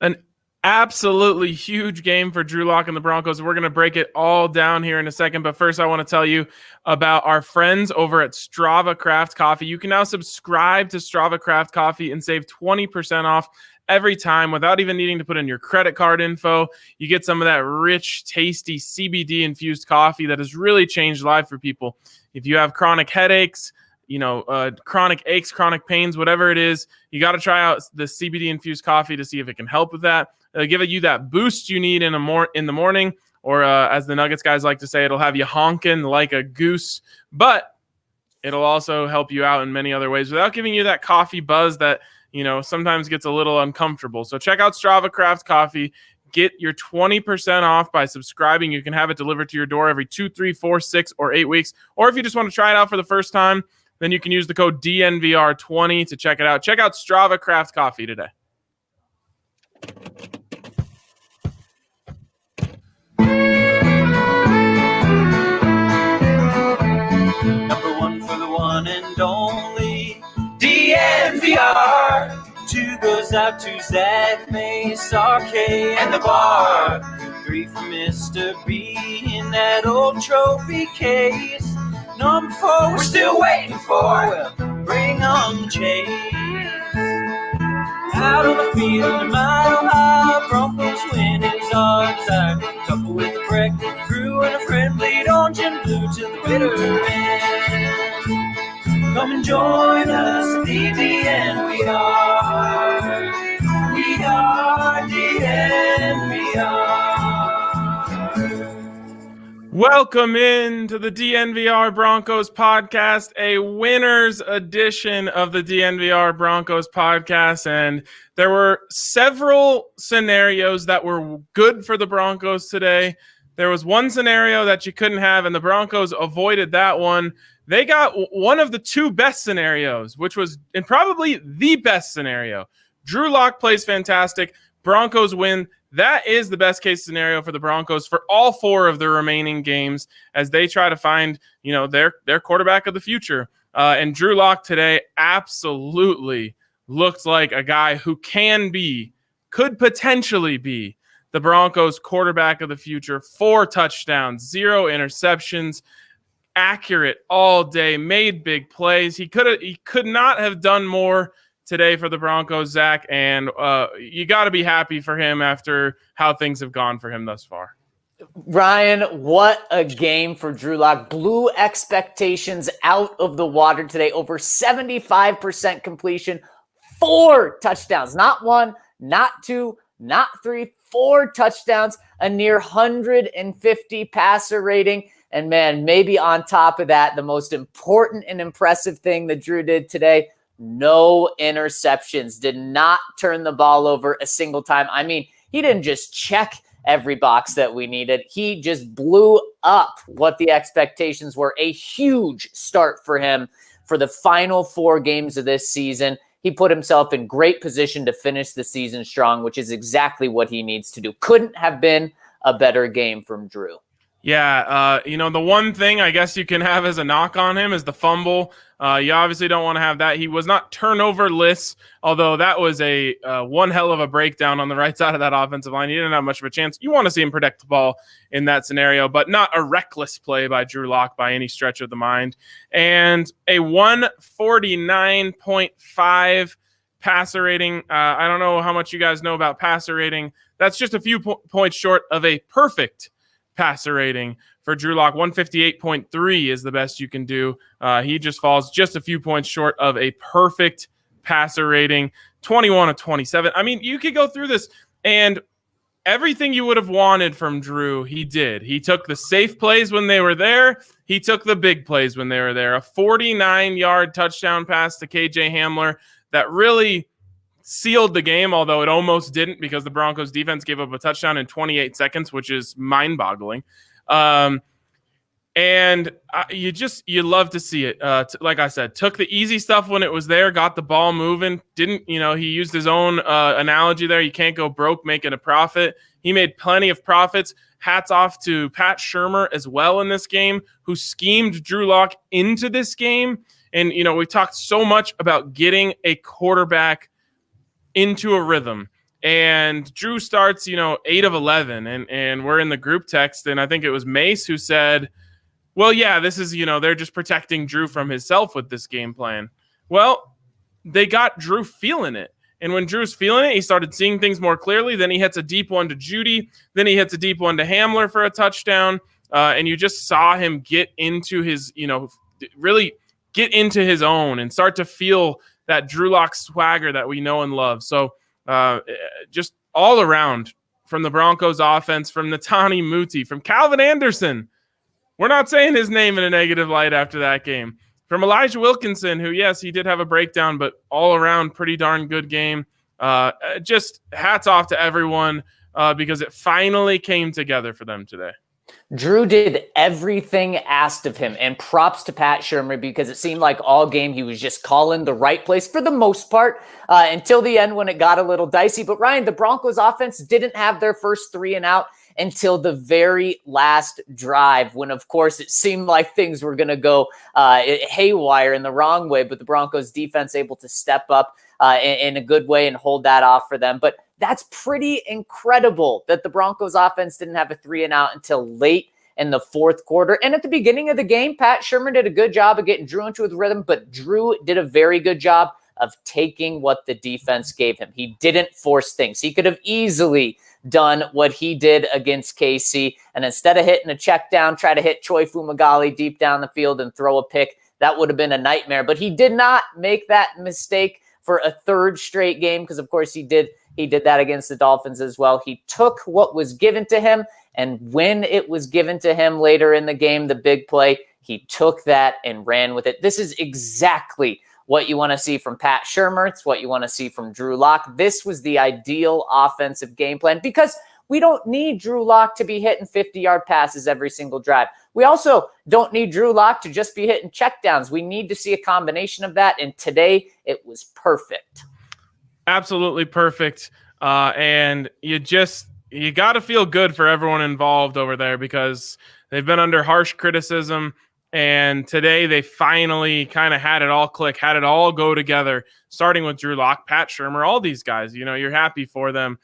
An absolutely huge game for Drew Lock and the Broncos. We're going to break it all down here in a second. But first, I want to tell you about our friends over at Strava Craft Coffee. You can now subscribe to Strava Craft Coffee and save 20% off every time without even needing to put in your credit card info. You get some of that rich, tasty CBD-infused coffee that has really changed life for people. If you have chronic headaches, chronic aches, chronic pains, whatever it is, you got to try out the CBD-infused coffee to see if it can help with that. It'll give you that boost you need in the morning, or as the Nuggets guys like to say, it'll have you honking like a goose, but it'll also help you out in many other ways without giving you that coffee buzz that, sometimes gets a little uncomfortable. So check out Strava Craft Coffee. Get your 20% off by subscribing. You can have it delivered to your door every 2, 3, 4, 6, or 8 weeks. Or if you just want to try it out for the first time, then you can use the code DNVR20 to check it out. Check out Strava Craft Coffee today. Number one for the one and only DNVR. 2 goes out to Zach, Mace, RK, and the bar. 3 for Mr. B in that old trophy case. Number 4 we're still waiting for. Well, bring on the chase. Out on the field, a mile high, Broncos win is our desire. Couple with a breakfast crew and a friend, bleed orange and blue till the bitter end. Come and join us at the DNVR. We are DNVR. Welcome in to the DNVR Broncos podcast, a winner's edition of the DNVR Broncos podcast. And there were several scenarios that were good for the Broncos today. There was one scenario that you couldn't have, and the Broncos avoided that one. They got one of the 2 best scenarios, which was and probably the best scenario. Drew Lock plays fantastic. Broncos win. That is the best case scenario for the Broncos for all 4 of the remaining games as they try to find, their quarterback of the future. And Drew Lock today absolutely looked like a guy who could potentially be the Broncos quarterback of the future. 4 touchdowns, 0 interceptions, accurate all day, made big plays. He could not have done more today for the Broncos, Zach, and you got to be happy for him after how things have gone for him thus far. Ryan, what a game for Drew Lock. Blew expectations out of the water today. Over 75% completion, 4 touchdowns. Not 1, not 2, not 3, 4 touchdowns, a near 150 passer rating. And man, maybe on top of that, the most important and impressive thing that Drew did today, no interceptions. Did not turn the ball over a single time. I mean, he didn't just check every box that we needed. He just blew up what the expectations were. A huge start for him for the final 4 games of this season. He put himself in great position to finish the season strong, which is exactly what he needs to do. Couldn't have been a better game from Drew. Yeah, the one thing I guess you can have as a knock on him is the fumble. You obviously don't want to have that. He was not turnover-less, although that was a one hell of a breakdown on the right side of that offensive line. He didn't have much of a chance. You want to see him protect the ball in that scenario, but not a reckless play by Drew Lock by any stretch of the mind. And a 149.5 passer rating. I don't know how much you guys know about passer rating. That's just a few points short of a perfect passer rating for Drew Lock. 158.3 is the best you can do. He just falls just a few points short of a perfect passer rating. 21 of 27. I mean, you could go through this and everything you would have wanted from Drew, he did. He took the safe plays when they were there. He took the big plays when they were there. A 49-yard touchdown pass to KJ Hamler that really sealed the game, although it almost didn't because the Broncos defense gave up a touchdown in 28 seconds, which is mind-boggling. And you love to see it. Like I said, took the easy stuff when it was there, got the ball moving. He used his own analogy there. You can't go broke making a profit. He made plenty of profits. Hats off to Pat Shurmur as well in this game, who schemed Drew Lock into this game. And, we talked so much about getting a quarterback into a rhythm. And Drew starts, 8 of 11, and we're in the group text, and I think it was Mace who said, well, yeah, this is, they're just protecting Drew from himself with this game plan. Well, they got Drew feeling it. And when Drew's feeling it, he started seeing things more clearly. Then he hits a deep one to Judy. Then he hits a deep one to Hamler for a touchdown. And you just saw him get into his, really get into his own and start to feel that Drew Lock swagger that we know and love. So just all around, from the Broncos offense, from Netani Muti, from Calvin Anderson. We're not saying his name in a negative light after that game. From Elijah Wilkinson, who, yes, he did have a breakdown, but all around pretty darn good game. Just hats off to everyone because it finally came together for them today. Drew did everything asked of him, and props to Pat Shurmur because it seemed like all game he was just calling the right place for the most part until the end when it got a little dicey. But Ryan, the Broncos offense didn't have their first 3 and out until the very last drive when, of course, it seemed like things were going to go haywire in the wrong way, but the Broncos defense able to step up in a good way and hold that off for them. But that's pretty incredible that the Broncos offense didn't have a 3 and out until late in the fourth quarter. And at the beginning of the game, Pat Shurmur did a good job of getting Drew into his rhythm, but Drew did a very good job of taking what the defense gave him. He didn't force things. He could have easily done what he did against KC, and instead of hitting a check down, try to hit Troy Fumagalli deep down the field and throw a pick. That would have been a nightmare, but he did not make that mistake for a third straight game because, of course, he did that against the Dolphins as well. He took what was given to him, and when it was given to him later in the game, the big play, he took that and ran with it. This is exactly what you want to see from Pat Shurmur. It's what you want to see from Drew Lock. This was the ideal offensive game plan because we don't need Drew Lock to be hitting 50-yard passes every single drive. We also don't need Drew Lock to just be hitting checkdowns. We need to see a combination of that, and today it was perfect. Absolutely perfect. And you got to feel good for everyone involved over there because they've been under harsh criticism. And today they finally kind of had it all click, had it all go together, starting with Drew Lock, Pat Shurmur, all these guys. You're happy for them.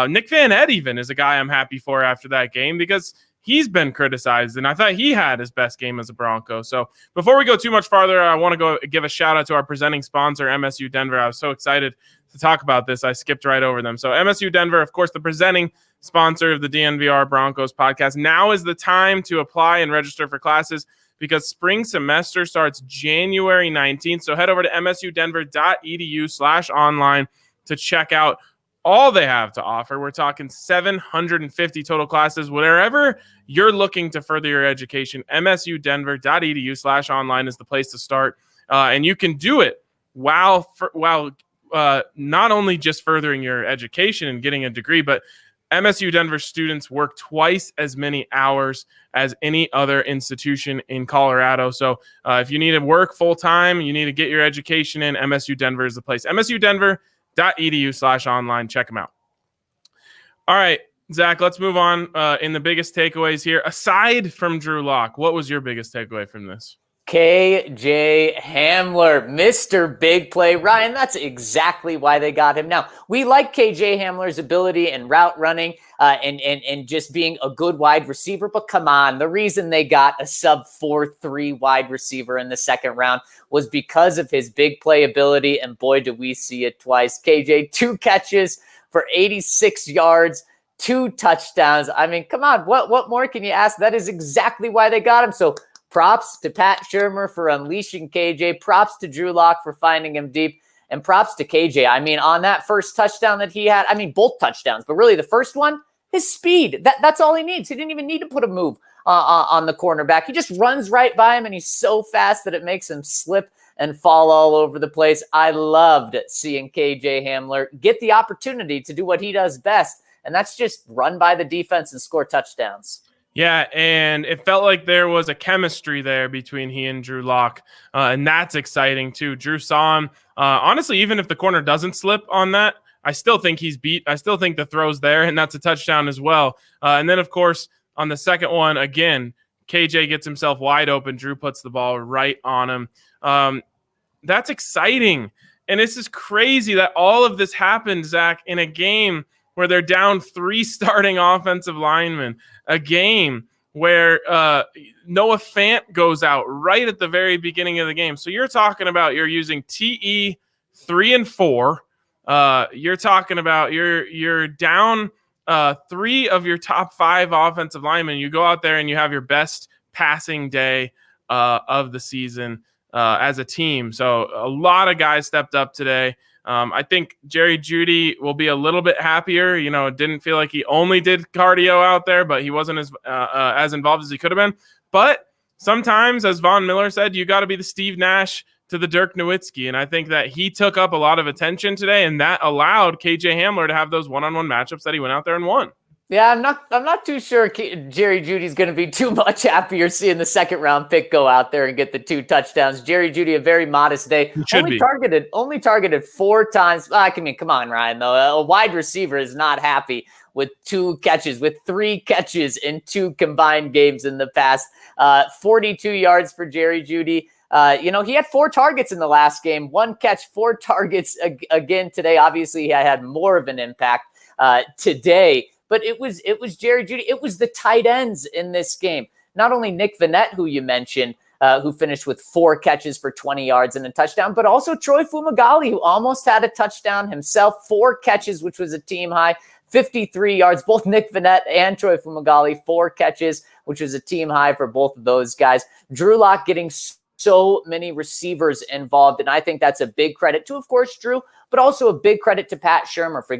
Nick Van Ed even is a guy I'm happy for after that game because he's been criticized, and I thought he had his best game as a Bronco. So before we go too much farther, I want to go give a shout-out to our presenting sponsor, MSU Denver. I was so excited to talk about this. I skipped right over them. So MSU Denver, of course, the presenting sponsor of the DNVR Broncos podcast. Now is the time to apply and register for classes because spring semester starts January 19th. So head over to msudenver.edu/online to check out all they have to offer. We're talking 750 total classes. Whatever you're looking to further your education, msudenver.edu/online is the place to start. And you can do it while not only just furthering your education and getting a degree, but MSU Denver students work twice as many hours as any other institution in Colorado. So if you need to work full-time, you need to get your education in, MSU Denver is the place. msudenver.edu/online. Check them out. All right, Zach, let's move on in the biggest takeaways here. Aside from Drew Lock, what was your biggest takeaway from this? KJ Hamler, Mr. Big Play. Ryan, that's exactly why they got him. Now, we like KJ Hamler's ability and route running and just being a good wide receiver, but come on, the reason they got a sub 4.3 wide receiver in the second round was because of his big play ability, and boy, do we see it twice. KJ, 2 catches for 86 yards, 2 touchdowns. I mean, come on, what more can you ask? That is exactly why they got him. So props to Pat Shurmur for unleashing KJ. Props to Drew Lock for finding him deep. And props to KJ. I mean, on that first touchdown that he had, I mean, both touchdowns, but really the first one, his speed. That's all he needs. He didn't even need to put a move on the cornerback. He just runs right by him, and he's so fast that it makes him slip and fall all over the place. I loved seeing KJ Hamler get the opportunity to do what he does best, and that's just run by the defense and score touchdowns. Yeah, and it felt like there was a chemistry there between he and Drew Lock, and that's exciting too. Drew saw him. Honestly, even if the corner doesn't slip on that, I still think he's beat. I still think the throw's there, and that's a touchdown as well. And then, of course, on the second one, again, KJ gets himself wide open. Drew puts the ball right on him. That's exciting. And this is crazy that all of this happened, Zach, in a game where they're down 3 starting offensive linemen, a game where Noah Fant goes out right at the very beginning of the game. So you're talking about you're using TE 3 and 4. You're talking about you're down 3 of your top 5 offensive linemen. You go out there and you have your best passing day of the season as a team. So a lot of guys stepped up today. I think Jerry Jeudy will be a little bit happier. It didn't feel like he only did cardio out there, but he wasn't as involved as he could have been. But sometimes, as Von Miller said, you got to be the Steve Nash to the Dirk Nowitzki. And I think that he took up a lot of attention today, and that allowed KJ Hamler to have those one-on-one matchups that he went out there and won. Yeah, I'm not too sure Jerry Jeudy's going to be too much happier seeing the second round pick go out there and get the 2 touchdowns. Jerry Jeudy, a very modest day. Only targeted 4 times. Come on, Ryan, though. A wide receiver is not happy with 2 catches, with 3 catches in 2 combined games in the past. 42 yards for Jerry Jeudy. He had 4 targets in the last game, 1 catch, 4 targets again today. Obviously, he had more of an impact today. But it was Jerry Jeudy. It was the tight ends in this game. Not only Nick Vannett, who you mentioned, who finished with 4 catches for 20 yards and a touchdown, but also Troy Fumagalli, who almost had a touchdown himself. 4 catches, which was a team high, 53 yards. Both Nick Vannett and Troy Fumagalli, 4 catches, which was a team high for both of those guys. Drew Lock getting so many receivers involved, and I think that's a big credit to, of course, Drew, but also a big credit to Pat Shurmur for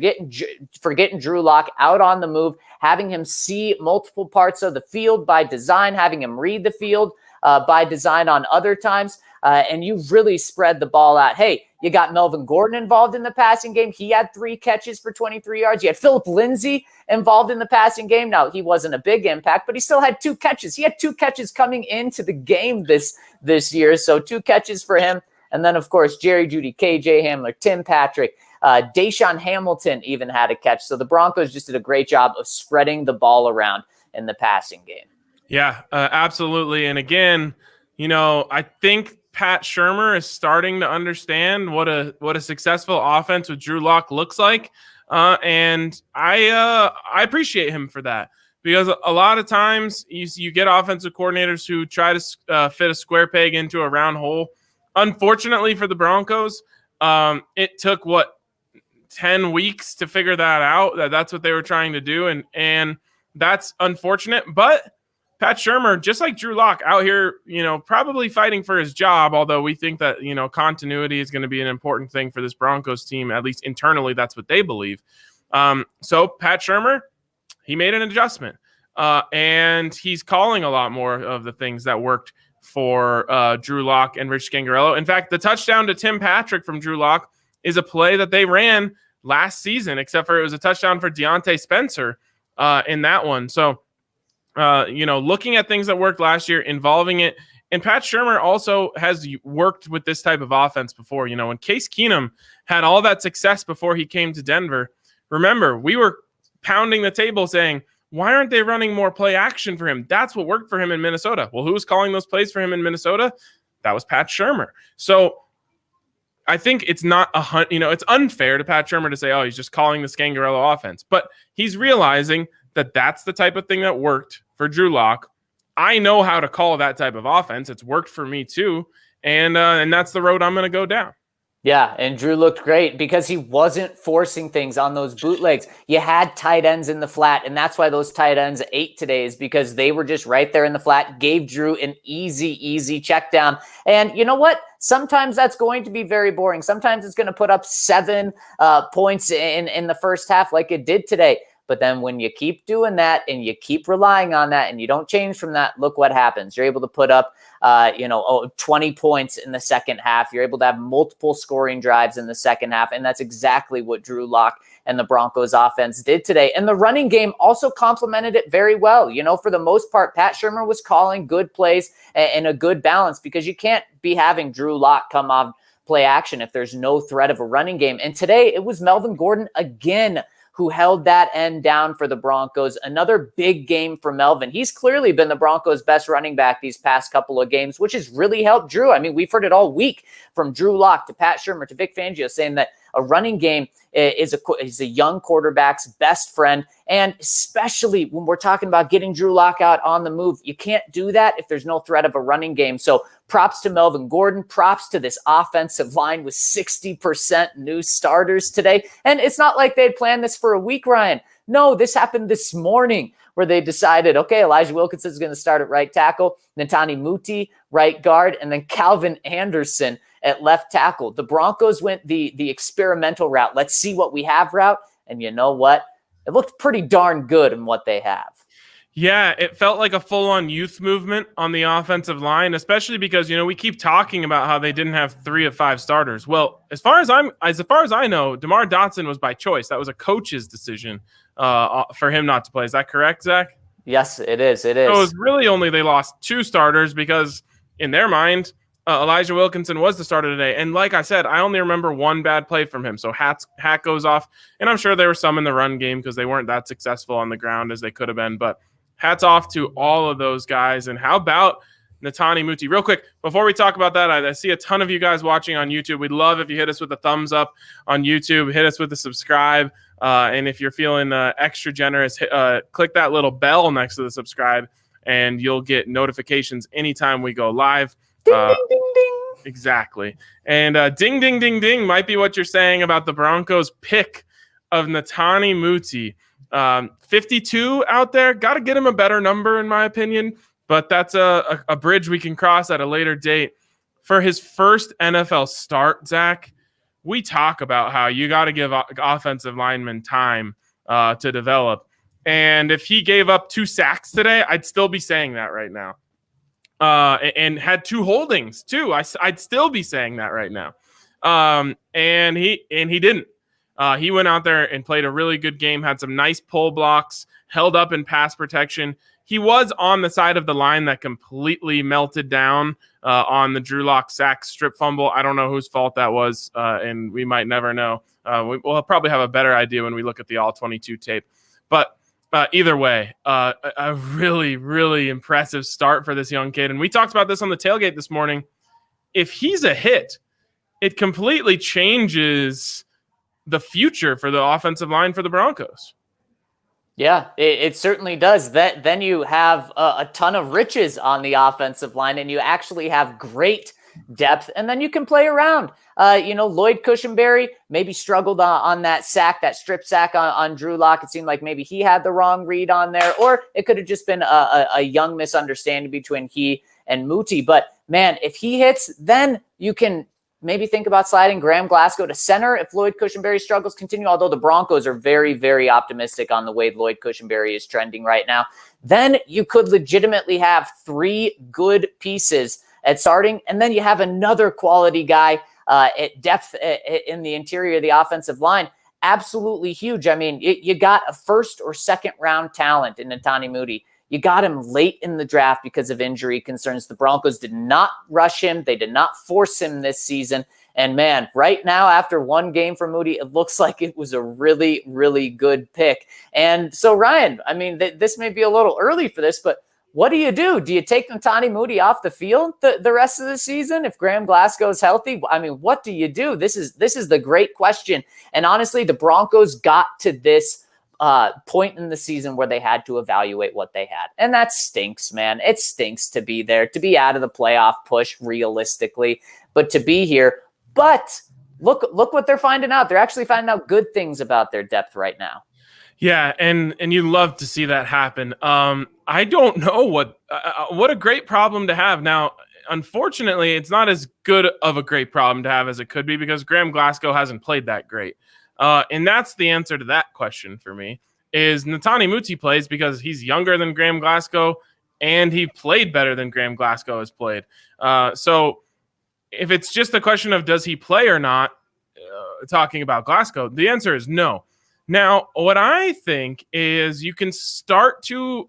getting Drew Lock out on the move, having him see multiple parts of the field by design, having him read the field by design on other times, and you really spread the ball out. Hey, you got Melvin Gordon involved in the passing game. He had 3 catches for 23 yards. You had Phillip Lindsay involved in the passing game. Now, he wasn't a big impact, but he still had 2 catches. He had 2 catches coming into the game this year, so 2 catches for him. And then, of course, Jerry Jeudy, KJ Hamler, Tim Patrick, Deshaun Hamilton even had a catch. So the Broncos just did a great job of spreading the ball around in the passing game. Yeah, absolutely. And again, I think Pat Shurmur is starting to understand what a successful offense with Drew Lock looks like. And I appreciate him for that, because a lot of times you get offensive coordinators who try to fit a square peg into a round hole. Unfortunately for the Broncos, it took 10 weeks to figure that out. That's what they were trying to do, and that's unfortunate. But Pat Shurmur, just like Drew Lock, out here, probably fighting for his job. Although we think that continuity is going to be an important thing for this Broncos team, at least internally, that's what they believe. So Pat Shurmur, he made an adjustment, and he's calling a lot more of the things that worked for Drew Lock and Rich Scangarello. In fact, the touchdown to Tim Patrick from Drew Lock is a play that they ran last season, except for it was a touchdown for Deontay Spencer in that one. So, looking at things that worked last year, involving it. And Pat Shurmur also has worked with this type of offense before. When Case Keenum had all that success before he came to Denver, remember, we were pounding the table saying, why aren't they running more play action for him? That's what worked for him in Minnesota. Well, who was calling those plays for him in Minnesota? That was Pat Shurmur. So I think it's not it's unfair to Pat Shurmur to say, oh, he's just calling the Scangarello offense. But he's realizing that that's the type of thing that worked for Drew Lock. I know how to call that type of offense. It's worked for me too. And that's the road I'm going to go down. Yeah, and Drew looked great because he wasn't forcing things on those bootlegs. You had tight ends in the flat, and that's why those tight ends ate today, is because they were just right there in the flat, gave Drew an easy check down. And you know what? Sometimes that's going to be very boring. Sometimes it's going to put up 7 points in the first half like it did today. But then when you keep doing that and you keep relying on that and you don't change from that, look what happens. You're able to put up 20 points in the second half. You're able to have multiple scoring drives in the second half. And that's exactly what Drew Lock and the Broncos offense did today. And the running game also complemented it very well. For the most part, Pat Shurmur was calling good plays and a good balance, because you can't be having Drew Lock come off play action if there's no threat of a running game. And today it was Melvin Gordon again who held that end down for the Broncos. Another big game for Melvin. He's clearly been the Broncos' best running back these past couple of games, which has really helped Drew. I mean, we've heard it all week from Drew Lock to Pat Shurmur to Vic Fangio saying that a running game is a young quarterback's best friend. And especially when we're talking about getting Drew Lock out on the move, you can't do that if there's no threat of a running game. So props to Melvin Gordon, props to this offensive line with 60% new starters today. And it's not like they'd planned this for a week, Ryan. No, this happened this morning where they decided, okay, Elijah Wilkinson is going to start at right tackle, Netane Muti, right guard, and then Calvin Anderson at left tackle. The Broncos went the experimental route. Let's see what we have route. And you know what? It looked pretty darn good in what they have. Yeah, it felt like a full-on youth movement on the offensive line, especially because, we keep talking about how they didn't have 3 of 5 starters. Well, as far as I know, DeMar Dotson was by choice. That was a coach's decision for him not to play. Is that correct, Zach? Yes, it is. So it was really only they lost 2 starters because in their mind, Elijah Wilkinson was the starter today. And like I said, I only remember 1 bad play from him. So hat goes off. And I'm sure there were some in the run game because they weren't that successful on the ground as they could have been. But hats off to all of those guys. And how about Netane Muti? Real quick, before we talk about that, I see a ton of you guys watching on YouTube. We'd love if you hit us with a thumbs up on YouTube, hit us with a subscribe. And if you're feeling extra generous, click that little bell next to the subscribe, and you'll get notifications anytime we go live. Ding, ding, ding, ding. Exactly. And ding, ding, ding, ding might be what you're saying about the Broncos pick of Netane Muti. 52 out there. Got to get him a better number, in my opinion. But that's a bridge we can cross at a later date. For his first NFL start, Zach, we talk about how you got to give offensive linemen time to develop. And if he gave up 2 sacks today, I'd still be saying that right now. And had 2 holdings too. I'd still be saying that right now. And he didn't. He went out there and played a really good game, had some nice pull blocks, held up in pass protection. He was on the side of the line that completely melted down on the Drew Lock sack strip fumble. I don't know whose fault that was, and we might never know. We'll probably have a better idea when we look at the all-22 tape. But either way, a really, really impressive start for this young kid. And we talked about this on the tailgate this morning. If he's a hit, it completely changes the future for the offensive line for the Broncos. Yeah, it certainly does. Then you have a ton of riches on the offensive line, and you actually have great depth, and then you can play around. Lloyd Cushenberry maybe struggled on that strip sack on Drew Lock. It seemed like maybe he had the wrong read on there, or it could have just been a young misunderstanding between he and Muti. But man, if he hits, then you can maybe think about sliding Graham Glasgow to center if Lloyd Cushenberry's struggles continue, although the Broncos are very, very optimistic on the way Lloyd Cushenberry is trending right now. Then you could legitimately have 3 good pieces at starting, and then you have another quality guy at depth in the interior of the offensive line. Absolutely huge. I mean, you got a 1st or 2nd round talent in Netane Muti. You got him late in the draft because of injury concerns. The Broncos did not rush him. They did not force him this season. And man, right now, after 1 game for Muti, it looks like it was a really, really good pick. And so, Ryan, I mean, this may be a little early for this, but what do? Do you take Netane Muti off the field the rest of the season if Graham Glasgow is healthy? I mean, what do you do? This is the great question. And honestly, the Broncos got to this point in the season where they had to evaluate what they had. And that stinks, man. It stinks to be there, to be out of the playoff push realistically, but to be here. But look what they're finding out. They're actually finding out good things about their depth right now. Yeah, and you love to see that happen. I don't know what a great problem to have. Now, unfortunately, it's not as good of a great problem to have as it could be because Graham Glasgow hasn't played that great. And that's the answer to that question for me, is Netane Muti plays because he's younger than Graham Glasgow and he played better than Graham Glasgow has played. So if it's just a question of does he play or not, talking about Glasgow, the answer is no. Now, what I think is you can start to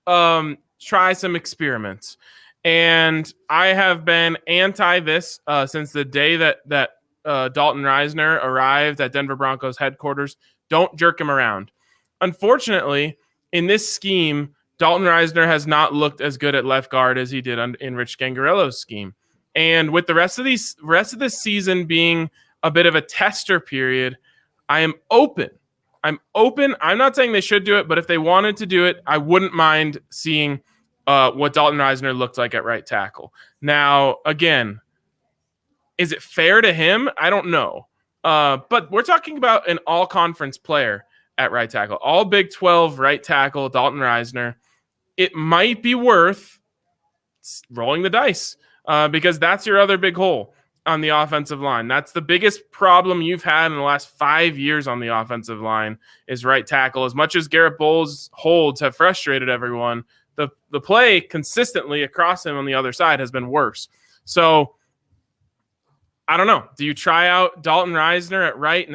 try some experiments. And I have been anti this since the day that Dalton Reisner arrived at Denver Broncos headquarters Don't jerk him around. Unfortunately, in this scheme, Dalton Risner has not looked as good at left guard as he did in Rich Gangarello's scheme. And with the rest of this season being a bit of a tester period, I am open. I'm not saying they should do it, but if they wanted to do it, I wouldn't mind seeing what Dalton Risner looked like at right tackle. Now, again, is it fair to him? I don't know. But we're talking about an all-conference player at right tackle. All Big 12 right tackle, Dalton Risner. It might be worth rolling the dice because that's your other big hole on the offensive line. That's the biggest problem you've had in the last 5 years on the offensive line is right tackle. As much as Garrett Bowles' holds have frustrated everyone, the play consistently across him on the other side has been worse. So I don't know. Do you try out Dalton Risner at right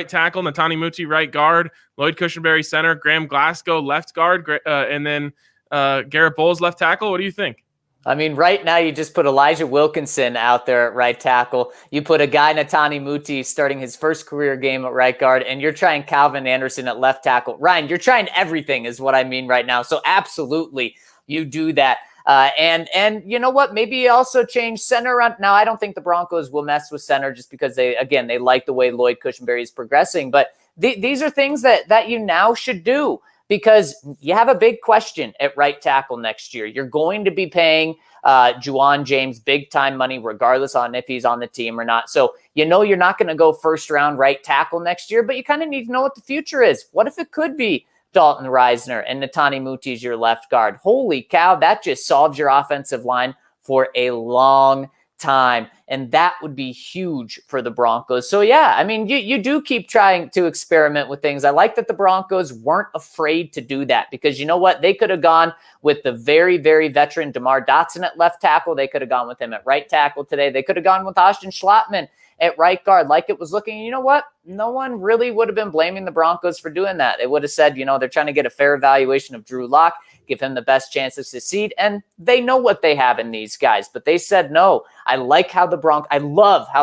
tackle, Netani Muti right guard, Lloyd Cushenberry center, Graham Glasgow left guard, and then Garrett Bowles left tackle? What do you think? I mean, right now you just put Elijah Wilkinson out there at right tackle. You put a guy, Netani Muti, starting his first career game at right guard, and you're trying Calvin Anderson at left tackle. Ryan, you're trying everything is what I mean right now. So absolutely you do that. And you know what? Maybe you also change center around. Now, I don't think the Broncos will mess with center just because they like the way Lloyd Cushenberry is progressing. But these are things that you now should do. Because you have a big question at right tackle next year. You're going to be paying Juwan James big-time money regardless on if he's on the team or not. So you're not going to go first-round right tackle next year, but you kind of need to know what the future is. What if it could be Dalton Risner and Netani Muti is your left guard? Holy cow, that just solves your offensive line for a long time. And that would be huge for the Broncos. So yeah, I mean, you do keep trying to experiment with things. I like that the Broncos weren't afraid to do that because you know what? They could have gone with the very, very veteran DeMar Dotson at left tackle. They could have gone with him at right tackle today. They could have gone with Austin Schlottman at right guard like it was looking. You know what? No one really would have been blaming the Broncos for doing that. They would have said, they're trying to get a fair evaluation of Drew Lock, give him the best chance to succeed. And they know what they have in these guys, but they said, no, I love how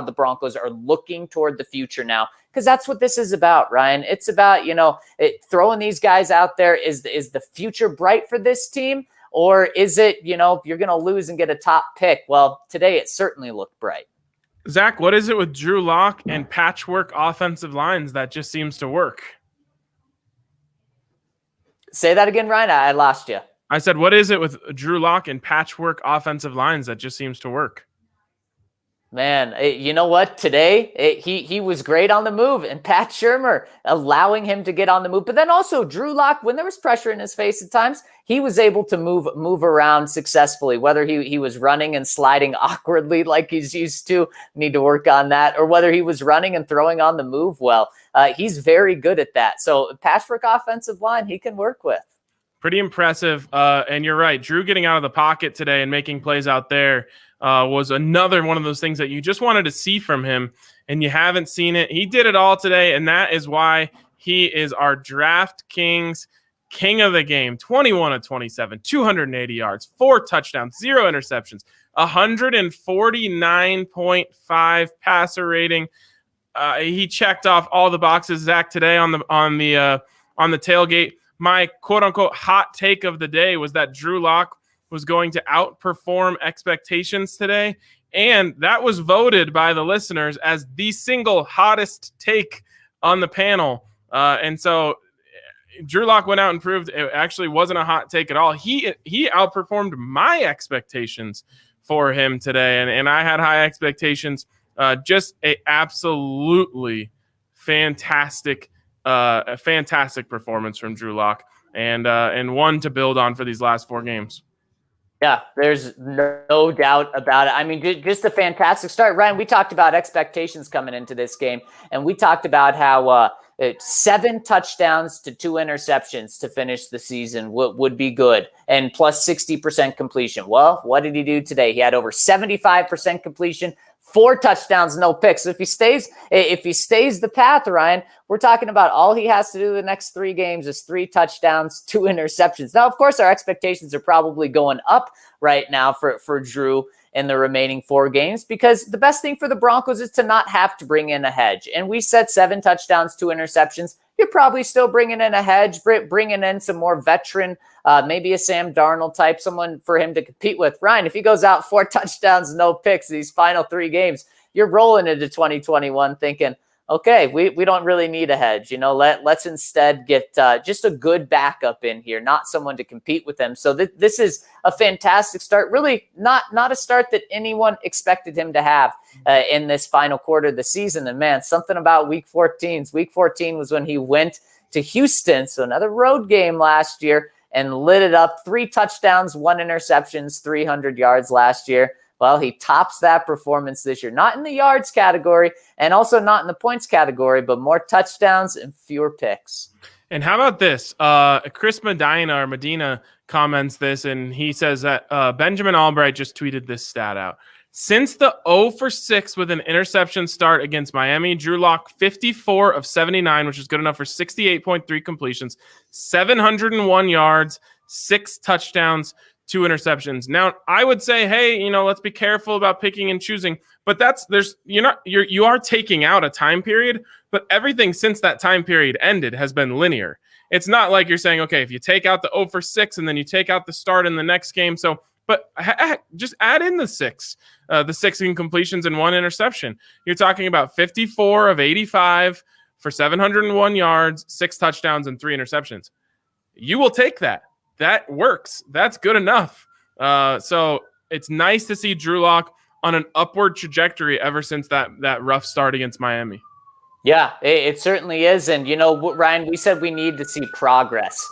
the Broncos are looking toward the future now. Because that's what this is about, Ryan. It's about, throwing these guys out there. Is the future bright for this team? Or is it, you're going to lose and get a top pick? Well, today it certainly looked bright. Zach, what is it with Drew Lock and patchwork offensive lines that just seems to work? Say that again, Ryan. I lost you. I said, what is it with Drew Lock and patchwork offensive lines that just seems to work? Man, you know what? Today, he was great on the move, and Pat Shurmur allowing him to get on the move. But then also Drew Lock, when there was pressure in his face at times, he was able to move around successfully, whether he was running and sliding awkwardly like he's used to, need to work on that, or whether he was running and throwing on the move well. He's very good at that. So patchwork offensive line he can work with. Pretty impressive. And you're right. Drew getting out of the pocket today and making plays out there was another one of those things that you just wanted to see from him, and you haven't seen it. He did it all today, and that is why he is our Draftkings king of the game. 21 of 27, 280 yards, 4 touchdowns, 0 interceptions, 149.5 passer rating. He checked off all the boxes, Zach, today on the tailgate. My quote-unquote hot take of the day was that Drew Lock was going to outperform expectations today, and that was voted by the listeners as the single hottest take on the panel. And so Drew Lock went out and proved it actually wasn't a hot take at all. He outperformed my expectations for him today, and I had high expectations. Just a absolutely fantastic performance from Drew Lock, and one to build on for these last 4 games. Yeah, there's no doubt about it. I mean, just a fantastic start. Ryan, we talked about expectations coming into this game, and we talked about how 7 touchdowns to 2 interceptions to finish the season would be good, and plus 60% completion. Well, what did he do today? He had over 75% completion, 4 touchdowns, no picks. So if he stays the path, Ryan, we're talking about all he has to do the next 3 games is 3 touchdowns, 2 interceptions. Now, of course, our expectations are probably going up right now for Drew. in the remaining 4 games, because the best thing for the Broncos is to not have to bring in a hedge. And we said 7 touchdowns, 2 interceptions. You're probably still bringing in a hedge, bringing in some more veteran, maybe a Sam Darnold type, someone for him to compete with. Ryan, if he goes out 4 touchdowns, no picks these final 3 games, you're rolling into 2021 thinking, okay, we don't really need a hedge. Let's instead get just a good backup in here, not someone to compete with them. So this is a fantastic start. Really not a start that anyone expected him to have in this final quarter of the season. And man, something about Week 14. Week 14 was when he went to Houston, so another road game last year, and lit it up. 3 touchdowns, 1 interceptions, 300 yards last year. Well, he tops that performance this year, not in the yards category and also not in the points category, but more touchdowns and fewer picks. And how about this? Chris Medina comments this, and he says that Benjamin Albright just tweeted this stat out. Since the 0 for 6 with an interception start against Miami, Drew Lock 54 of 79, which is good enough for 68.3 completions, 701 yards, 6 touchdowns, 2 interceptions. Now, I would say, hey, let's be careful about picking and choosing, but you are taking out a time period, but everything since that time period ended has been linear. It's not like you're saying, okay, if you take out the 0 for 6 and then you take out the start in the next game. So, but just add in the 6 incompletions and 1 interception. You're talking about 54 of 85 for 701 yards, 6 touchdowns, and 3 interceptions. You will take that. That works. That's good enough. So it's nice to see Drew Lock on an upward trajectory ever since that rough start against Miami. Yeah, it certainly is. And, Ryan, we said we need to see progress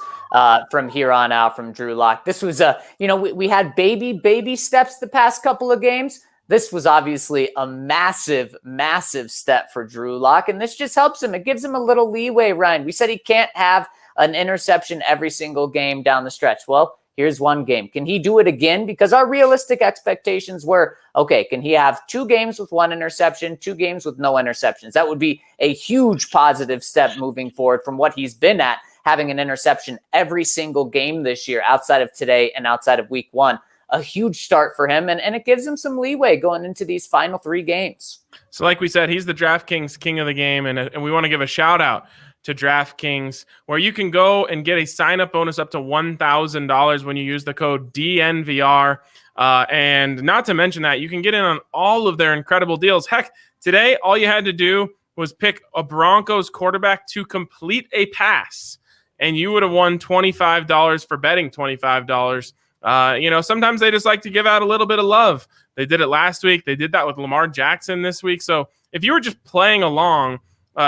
from here on out from Drew Lock. This was we had baby steps the past couple of games. This was obviously a massive, massive step for Drew Lock, and this just helps him. It gives him a little leeway, Ryan. We said he can't have an interception every single game down the stretch. Well, here's one game. Can he do it again? Because our realistic expectations were, okay, can he have 2 games with 1 interception, 2 games with no interceptions? That would be a huge positive step moving forward from what he's been at, having an interception every single game this year outside of today and outside of week 1. A huge start for him, and it gives him some leeway going into these final 3 games. So like we said, he's the DraftKings king of the game, and we want to give a shout out to DraftKings, where you can go and get a sign-up bonus up to $1,000 when you use the code DNVR. And not to mention that, you can get in on all of their incredible deals. Heck, today, all you had to do was pick a Broncos quarterback to complete a pass, and you would have won $25 for betting $25. Sometimes they just like to give out a little bit of love. They did it last week. They did that with Lamar Jackson this week. So if you were just playing along,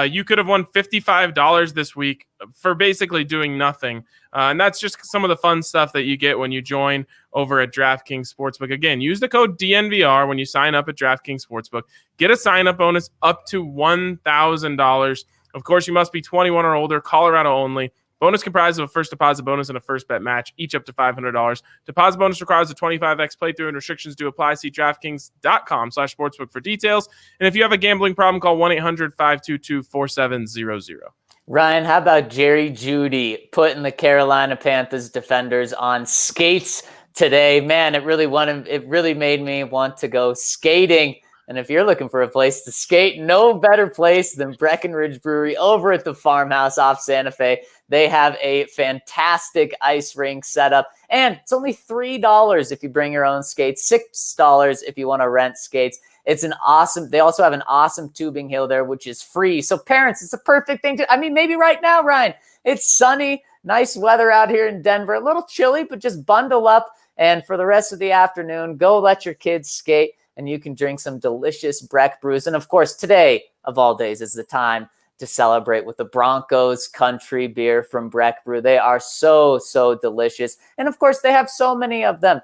you could have won $55 this week for basically doing nothing. And that's just some of the fun stuff that you get when you join over at DraftKings Sportsbook. Again, use the code DNVR when you sign up at DraftKings Sportsbook. Get a sign-up bonus up to $1,000. Of course, you must be 21 or older, Colorado only. Bonus comprised of a first deposit bonus and a first bet match, each up to $500. Deposit bonus requires a 25x playthrough, and restrictions do apply. See DraftKings.com/sportsbook for details. And if you have a gambling problem, call 1-800-522-4700. Ryan, how about Jerry Jeudy putting the Carolina Panthers defenders on skates today? Man, it really made me want to go skating. And if you're looking for a place to skate, no better place than Breckenridge Brewery over at the farmhouse off Santa Fe. They have a fantastic ice rink setup, and it's only $3 if you bring your own skates, $6 if you want to rent skates. They also have an awesome tubing hill there, which is free. So parents, it's a perfect thing maybe right now, Ryan, it's sunny, nice weather out here in Denver, a little chilly, but just bundle up. And for the rest of the afternoon, go let your kids skate, and you can drink some delicious Breck brews. And of course, today of all days is the time to celebrate with the Broncos country beer from Breck Brew. They are so, so delicious. And of course, they have so many of them.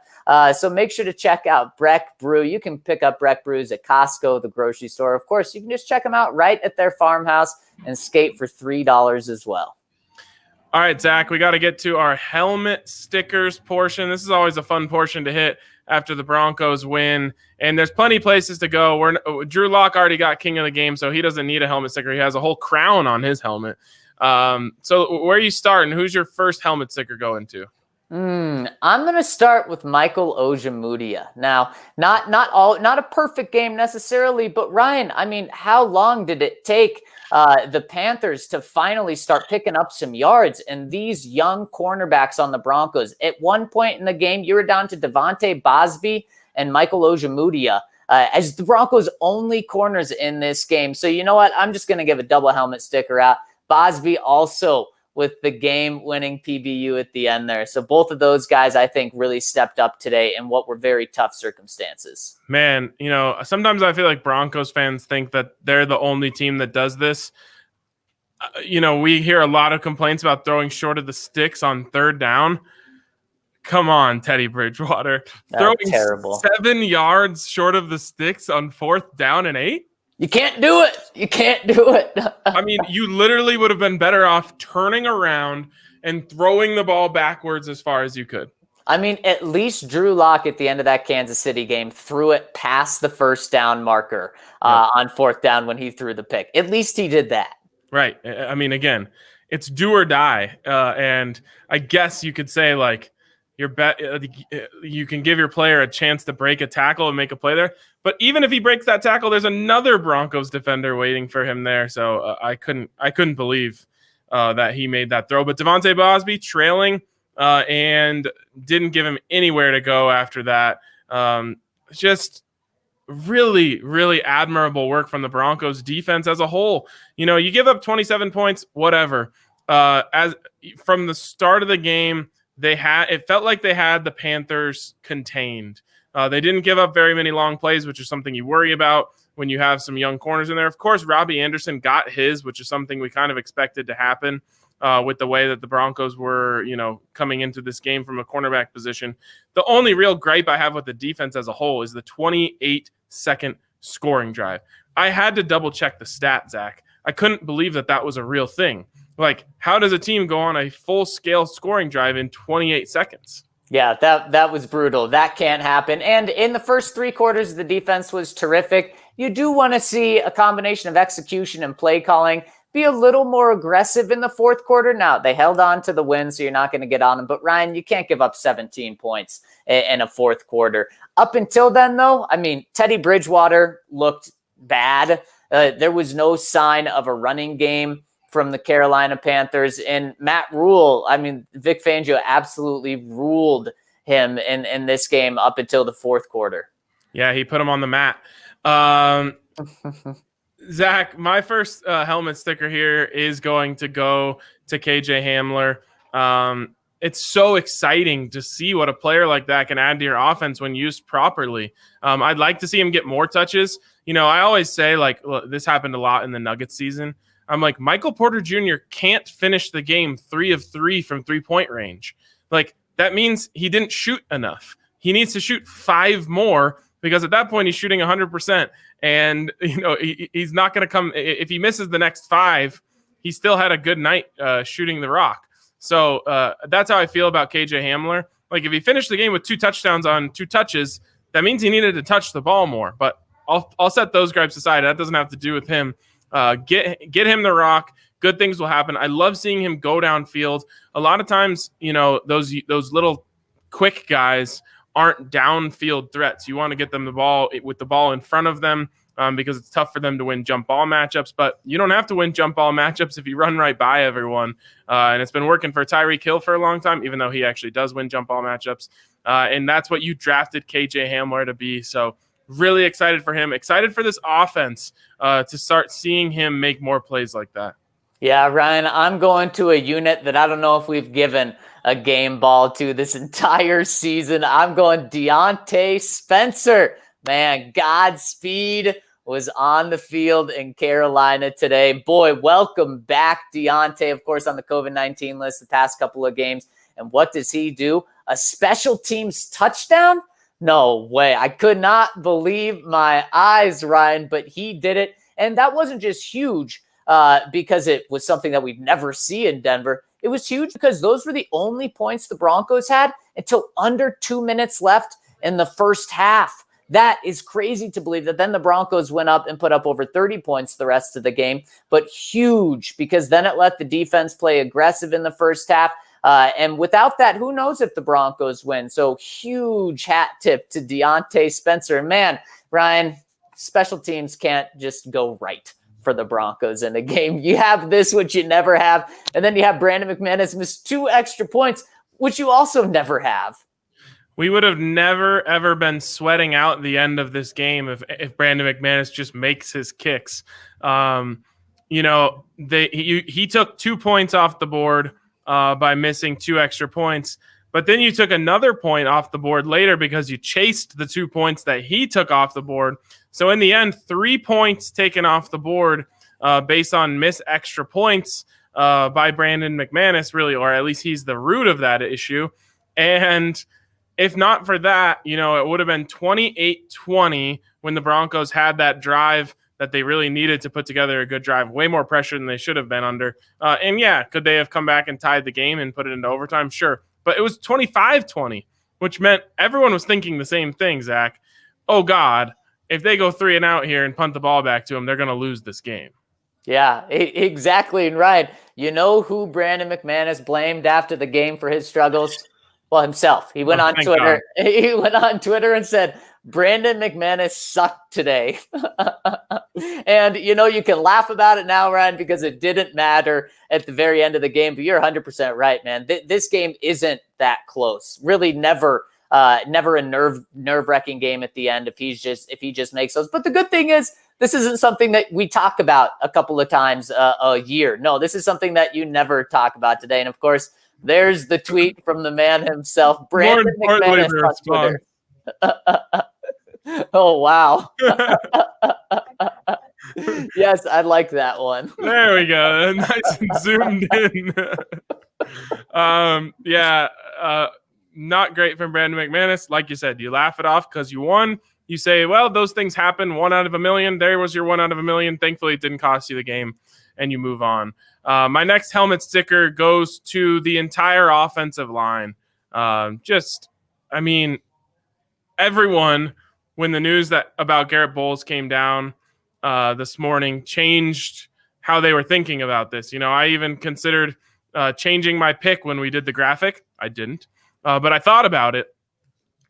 So make sure to check out Breck Brew. You can pick up Breck Brews at Costco, the grocery store. Of course, you can just check them out right at their farmhouse and skate for $3 as well. All right, Zach, we got to get to our helmet stickers portion. This is always a fun portion to hit after the Broncos win, and there's plenty of places to go. Drew Lock already got king of the game, so he doesn't need a helmet sticker. He has a whole crown on his helmet. So where are you starting? Who's your first helmet sticker going to? I'm going to start with Michael Ojemudia. Now, not a perfect game necessarily, but Ryan, I mean, how long did it take the Panthers to finally start picking up some yards? And these young cornerbacks on the Broncos, at one point in the game, you were down to Devontae Bosby and Michael Ojemudia as the Broncos' only corners in this game. So you know what? I'm just going to give a double helmet sticker out. Bosby also with the game-winning PBU at the end there. So both of those guys, I think, really stepped up today in what were very tough circumstances. Man, you know, sometimes I feel like Broncos fans think that they're the only team that does this. You know, we hear a lot of complaints about throwing short of the sticks on third down. Come on, Teddy Bridgewater. Throwing terrible. 7 yards short of the sticks on 4th down and 8? You can't do it. You can't do it. I mean, you literally would have been better off turning around and throwing the ball backwards as far as you could. I mean, at least Drew Lock at the end of that Kansas City game threw it past the first down marker on 4th down when he threw the pick. At least he did that. Right. I mean, again, it's do or die. And I guess you could say, like, you can give your player a chance to break a tackle and make a play there. But even if he breaks that tackle, there's another Broncos defender waiting for him there. So I couldn't believe that he made that throw. But Devontae Bosby trailing and didn't give him anywhere to go after that. Just really, really admirable work from the Broncos defense as a whole. You know, you give up 27 points, whatever. As from the start of the game, it felt like they had the Panthers contained. They didn't give up very many long plays, which is something you worry about when you have some young corners in there. Of course, Robbie Anderson got his, which is something we kind of expected to happen with the way that the Broncos were, you know, coming into this game from a cornerback position. The only real gripe I have with the defense as a whole is the 28-second scoring drive. I had to double check the stat, Zach. I couldn't believe that was a real thing. Like, how does a team go on a full-scale scoring drive in 28 seconds? Yeah, that was brutal. That can't happen. And in the first 3 quarters, the defense was terrific. You do want to see a combination of execution and play calling be a little more aggressive in the 4th quarter. Now, they held on to the win, so you're not going to get on them. But, Ryan, you can't give up 17 points in a 4th quarter. Up until then, though, I mean, Teddy Bridgewater looked bad. There was no sign of a running game from the Carolina Panthers. And Matt Rule, I mean, Vic Fangio absolutely ruled him in this game up until the 4th quarter. Yeah, he put him on the mat. Zach, my first helmet sticker here is going to go to KJ Hamler. It's so exciting to see what a player like that can add to your offense when used properly. I'd like to see him get more touches. You know, I always say, like, look, this happened a lot in the Nuggets season. I'm like, Michael Porter Jr. can't finish the game 3 of 3 from 3-point range. Like, that means he didn't shoot enough. He needs to shoot 5 more because at that point he's shooting 100%. And, you know, he's not going to come. If he misses the next 5, he still had a good night shooting the rock. So that's how I feel about KJ Hamler. Like, if he finished the game with 2 touchdowns on 2 touches, that means he needed to touch the ball more. But I'll set those gripes aside. That doesn't have to do with him. Get him the rock. Good things will happen. I love seeing him go downfield. A lot of times, you know, those little quick guys aren't downfield threats. You want to get them the ball with the ball in front of them because it's tough for them to win jump ball matchups. But you don't have to win jump ball matchups if you run right by everyone. And it's been working for Tyreek Hill for a long time, even though he actually does win jump ball matchups. And that's what you drafted KJ Hamler to be. So really excited for him. Excited for this offense to start seeing him make more plays like that. Yeah, Ryan, I'm going to a unit that I don't know if we've given a game ball to this entire season. I'm going Deontay Spencer. Man, Godspeed was on the field in Carolina today. Boy, welcome back, Deontay, of course, on the COVID-19 list the past couple of games. And what does he do? A special teams touchdown? No way. I could not believe my eyes, Ryan, but he did it. And that wasn't just huge because it was something that we'd never see in Denver. It was huge because those were the only points the Broncos had until under 2 minutes left in the first half. That is crazy to believe that then the Broncos went up and put up over 30 points the rest of the game, but huge because then it let the defense play aggressive in the first half. And without that, who knows if the Broncos win? So huge hat tip to Deontay Spencer. Man, Ryan, special teams can't just go right for the Broncos in a game. You have this, which you never have. And then you have Brandon McManus miss 2 extra points, which you also never have. We would have never, ever been sweating out the end of this game if Brandon McManus just makes his kicks. He took 2 points off the board by missing 2 extra points. But then you took another point off the board later because you chased the 2 points that he took off the board. So in the end, 3 points taken off the board based on missed extra points by Brandon McManus, really, or at least he's the root of that issue. And if not for that, it would have been 28-20 when the Broncos had that drive that they really needed to put together a good drive, way more pressure than they should have been under. Could they have come back and tied the game and put it into overtime? Sure. But it was 25-20, which meant everyone was thinking the same thing, Zach. Oh, God, if they go 3 and out here and punt the ball back to them, they're going to lose this game. Yeah, exactly. And Ryan, you know who Brandon McManus blamed after the game for his struggles? Well, himself. He went on Twitter. God. He went on Twitter and said, Brandon McManus sucked today. And, you can laugh about it now, Ryan, because it didn't matter at the very end of the game. But you're 100% right, man. This game isn't that close. Really never a nerve-wracking game at the end if he just makes those. But the good thing is, this isn't something that we talk about a couple of times a year. No, this is something that you never talk about today. And, of course, there's the tweet from the man himself, Brandon McManus on Twitter. Oh, wow. Yes, I like that one. There we go. Nice and zoomed in. Not great from Brandon McManus. Like you said, you laugh it off because you won. You say, well, those things happen. 1 out of a million. There was your 1 out of a million. Thankfully, it didn't cost you the game, and you move on. My next helmet sticker goes to the entire offensive line. Everyone, when the news about Garrett Bowles came down this morning, changed how they were thinking about this. I even considered changing my pick when we did the graphic. I didn't, but I thought about it.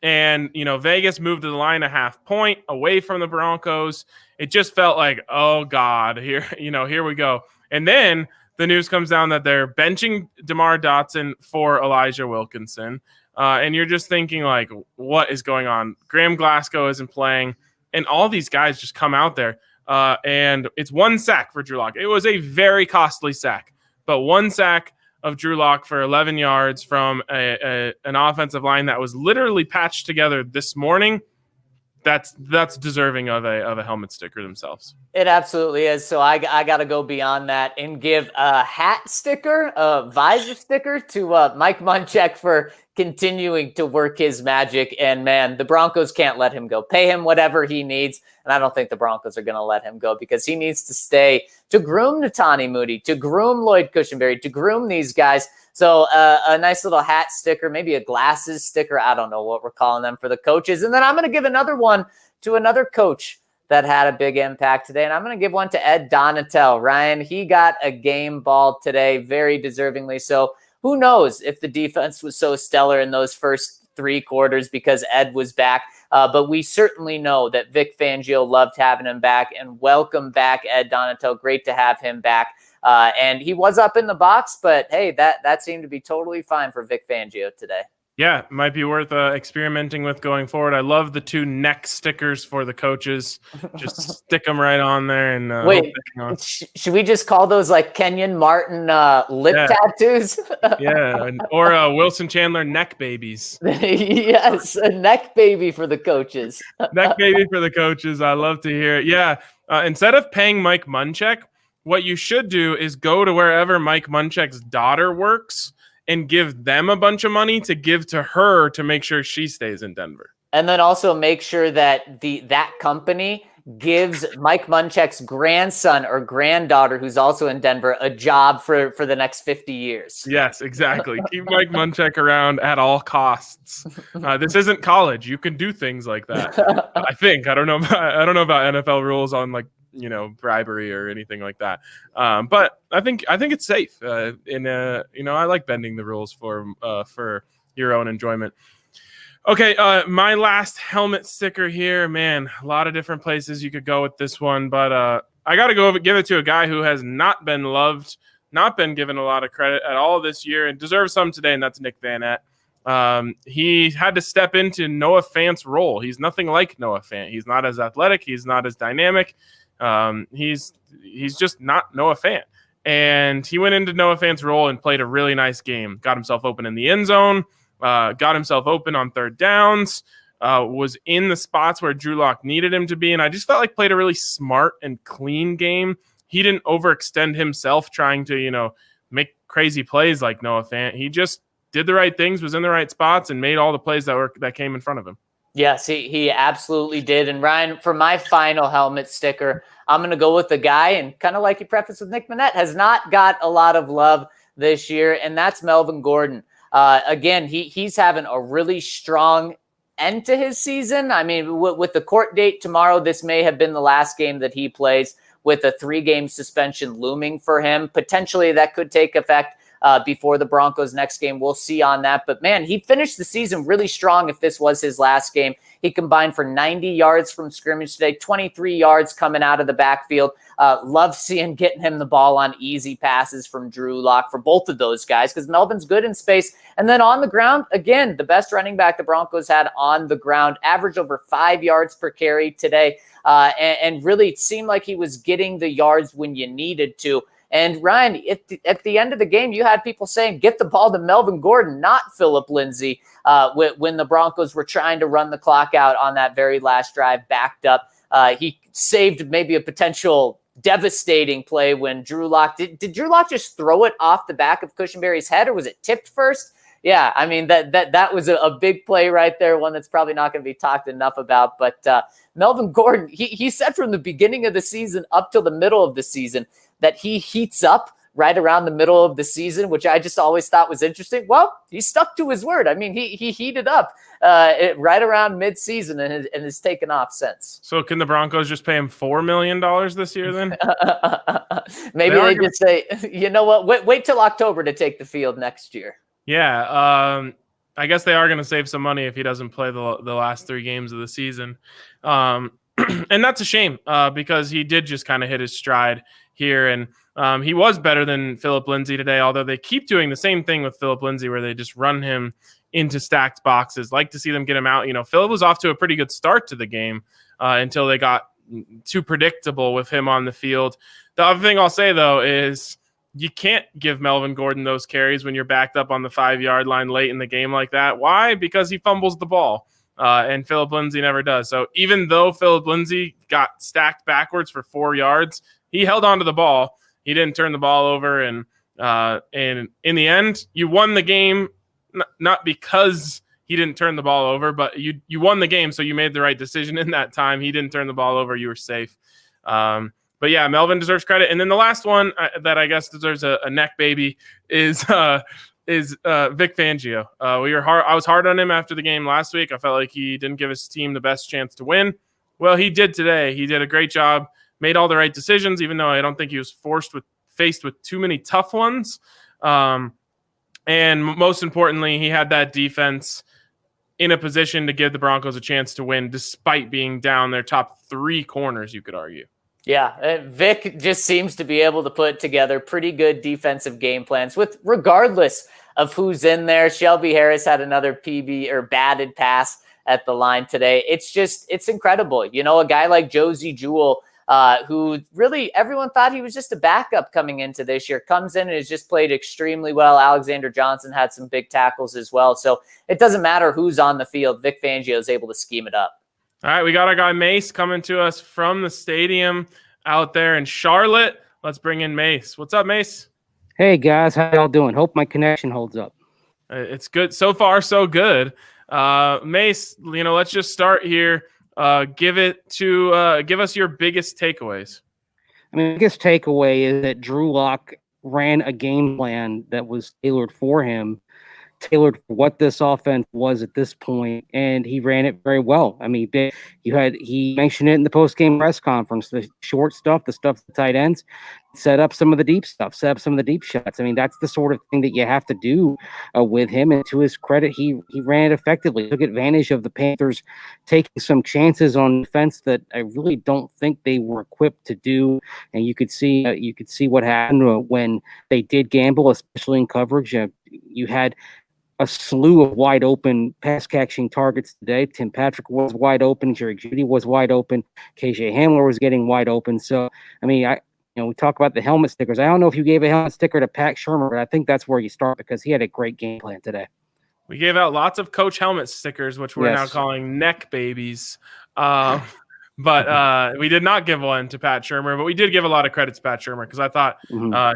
And, Vegas moved the line a half point away from the Broncos. It just felt like, oh, God, here we go. And then the news comes down that they're benching DeMar Dotson for Elijah Wilkinson. And you're just thinking, like, what is going on? Graham Glasgow isn't playing. And all these guys just come out there. And it's 1 sack for Drew Lock. It was a very costly sack. But 1 sack of Drew Lock for 11 yards from an offensive line that was literally patched together this morning. That's deserving of a helmet sticker themselves. It absolutely is. So I got to go beyond that and give a hat sticker, a visor sticker to Mike Munchak for continuing to work his magic. And, man, the Broncos can't let him go. Pay him whatever he needs. And I don't think the Broncos are going to let him go because he needs to stay to groom Netani Moody, to groom Lloyd Cushenberry, to groom these guys. So a nice little hat sticker, maybe a glasses sticker. I don't know what we're calling them for the coaches. And then I'm going to give another one to another coach that had a big impact today. And I'm going to give one to Ed Donatel. Ryan, he got a game ball today, very deservingly so. Who knows if the defense was so stellar in those first 3 quarters because Ed was back. But we certainly know that Vic Fangio loved having him back, and welcome back, Ed Donatel. Great to have him back. And he was up in the box, but hey, that seemed to be totally fine for Vic Fangio today. Yeah, might be worth experimenting with going forward. I love the 2 neck stickers for the coaches. Just stick them right on there. And wait, should we just call those like Kenyon Martin lip tattoos? Yeah, or Wilson Chandler neck babies. Yes, a neck baby for the coaches. Neck baby for the coaches. I love to hear it. Yeah, instead of paying Mike Munchak, what you should do is go to wherever Mike Munchak's daughter works and give them a bunch of money to give to her to make sure she stays in Denver. And then also make sure that that company gives Mike Munchak's grandson or granddaughter, who's also in Denver, a job for the next 50 years. Yes, exactly. Keep Mike Munchak around at all costs. This isn't college. You can do things like that. I think. I don't know about NFL rules on like bribery or anything like that. But I think it's safe. I like bending the rules for your own enjoyment. Okay, my last helmet sticker here, man. A lot of different places you could go with this one, but I got to give it to a guy who has not been loved, not been given a lot of credit at all this year, and deserves some today, and that's Nick Van Ette. He had to step into Noah Fant's role. He's nothing like Noah Fant. He's not as athletic. He's not as dynamic. He's just not Noah Fant. And he went into Noah Fant's role and played a really nice game. Got himself open in the end zone. Got himself open on third downs. Was in the spots where Drew Lock needed him to be. And I just felt like played a really smart and clean game. He didn't overextend himself trying to, make crazy plays like Noah Fant. He just did the right things, was in the right spots, and made all the plays that came in front of him. Yes, he absolutely did. And Ryan, for my final helmet sticker, I'm going to go with the guy, and kind of like you prefaced with Nick Manette, has not got a lot of love this year, and that's Melvin Gordon. Again, he's having a really strong end to his season. I mean, with the court date tomorrow, this may have been the last game that he plays, with a 3-game suspension looming for him. Potentially that could take effect before the Broncos' next game. We'll see on that. But, man, he finished the season really strong if this was his last game. He combined for 90 yards from scrimmage today, 23 yards coming out of the backfield. Love getting him the ball on easy passes from Drew Lock for both of those guys, because Melvin's good in space. And then on the ground, again, the best running back the Broncos had on the ground, averaged over 5 yards per carry today, and really seemed like he was getting the yards when you needed to. And Ryan, at the end of the game, you had people saying, get the ball to Melvin Gordon, not Phillip Lindsay, when the Broncos were trying to run the clock out on that very last drive, backed up. He saved maybe a potential devastating play when Drew Lock, did Drew Lock just throw it off the back of Koenigsberg's head, or was it tipped first? Yeah, I mean, that was a big play right there, one that's probably not going to be talked enough about. But Melvin Gordon, he said from the beginning of the season up till the middle of the season that he heats up right around the middle of the season, which I just always thought was interesting. Well, he stuck to his word. I mean, he heated up right around mid-season and has taken off since. So can the Broncos just pay him $4 million this year then? Maybe they just say, you know what, wait till October to take the field next year. Yeah, I guess they are going to save some money if he doesn't play the last 3 games of the season. And that's a shame because he did just kind of hit his stride here. And he was better than Phillip Lindsay today, although they keep doing the same thing with Phillip Lindsay where they just run him into stacked boxes. Like to see them get him out. Phillip was off to a pretty good start to the game until they got too predictable with him on the field. The other thing I'll say, though, is you can't give Melvin Gordon those carries when you're backed up on the 5-yard line late in the game like that. Why? Because he fumbles the ball. And Phillip Lindsay never does. So even though Phillip Lindsay got stacked backwards for 4 yards, he held onto the ball. He didn't turn the ball over. And in the end, you won the game, not because he didn't turn the ball over, but you won the game. So you made the right decision in that time. He didn't turn the ball over. You were safe. But yeah, Melvin deserves credit. And then the last one that I guess deserves a neck baby is Vic Fangio. I was hard on him after the game last week. I felt like he didn't give his team the best chance to win. Well, he did today. He did a great job, made all the right decisions, even though I don't think he was faced with too many tough ones. And most importantly, he had that defense in a position to give the Broncos a chance to win, despite being down their top 3 corners, you could argue. Yeah, Vic just seems to be able to put together pretty good defensive game plans regardless of who's in there. Shelby Harris had another PB or batted pass at the line today. It's incredible. A guy like Josie Jewell, who really everyone thought he was just a backup coming into this year, comes in and has just played extremely well. Alexander Johnson had some big tackles as well. So it doesn't matter who's on the field. Vic Fangio is able to scheme it up. All right, we got our guy Mace coming to us from the stadium out there in Charlotte. Let's bring in Mace. What's up, Mace? Hey, guys. How y'all doing? Hope my connection holds up. It's good. So far, so good. Mace, let's just start here. Give us your biggest takeaways. I mean, the biggest takeaway is that Drew Lock ran a game plan that was tailored for him. tailored for what this offense was at this point, and he ran it very well. I mean, he mentioned it in the post-game press conference, the short stuff, the stuff the tight ends, set up some of the deep stuff, set up some of the deep shots. I mean, that's the sort of thing that you have to do with him, and to his credit, he ran it effectively, took advantage of the Panthers taking some chances on defense that I really don't think they were equipped to do, and you could see what happened when they did gamble, especially in coverage. You had a slew of wide open pass catching targets today. Tim Patrick was wide open. Jerry Jeudy was wide open. KJ Hamler was getting wide open. So, I mean, we talk about the helmet stickers. I don't know if you gave a helmet sticker to Pat Shurmur, but I think that's where you start because he had a great game plan today. We gave out lots of coach helmet stickers, which we're now calling neck babies. But we did not give one to Pat Shurmur, but we did give a lot of credit to Pat Shurmur because I thought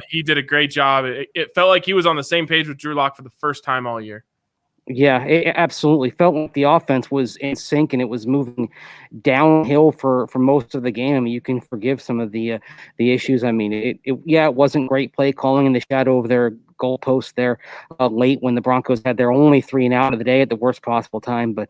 he did a great job. It felt like he was on the same page with Drew Lock for the first time all year. Yeah, it absolutely felt like the offense was in sync and it was moving downhill for most of the game. I mean, you can forgive some of the issues. I mean, it wasn't great play calling in the shadow of their goalpost there late when the Broncos had their only 3 and out of the day at the worst possible time. But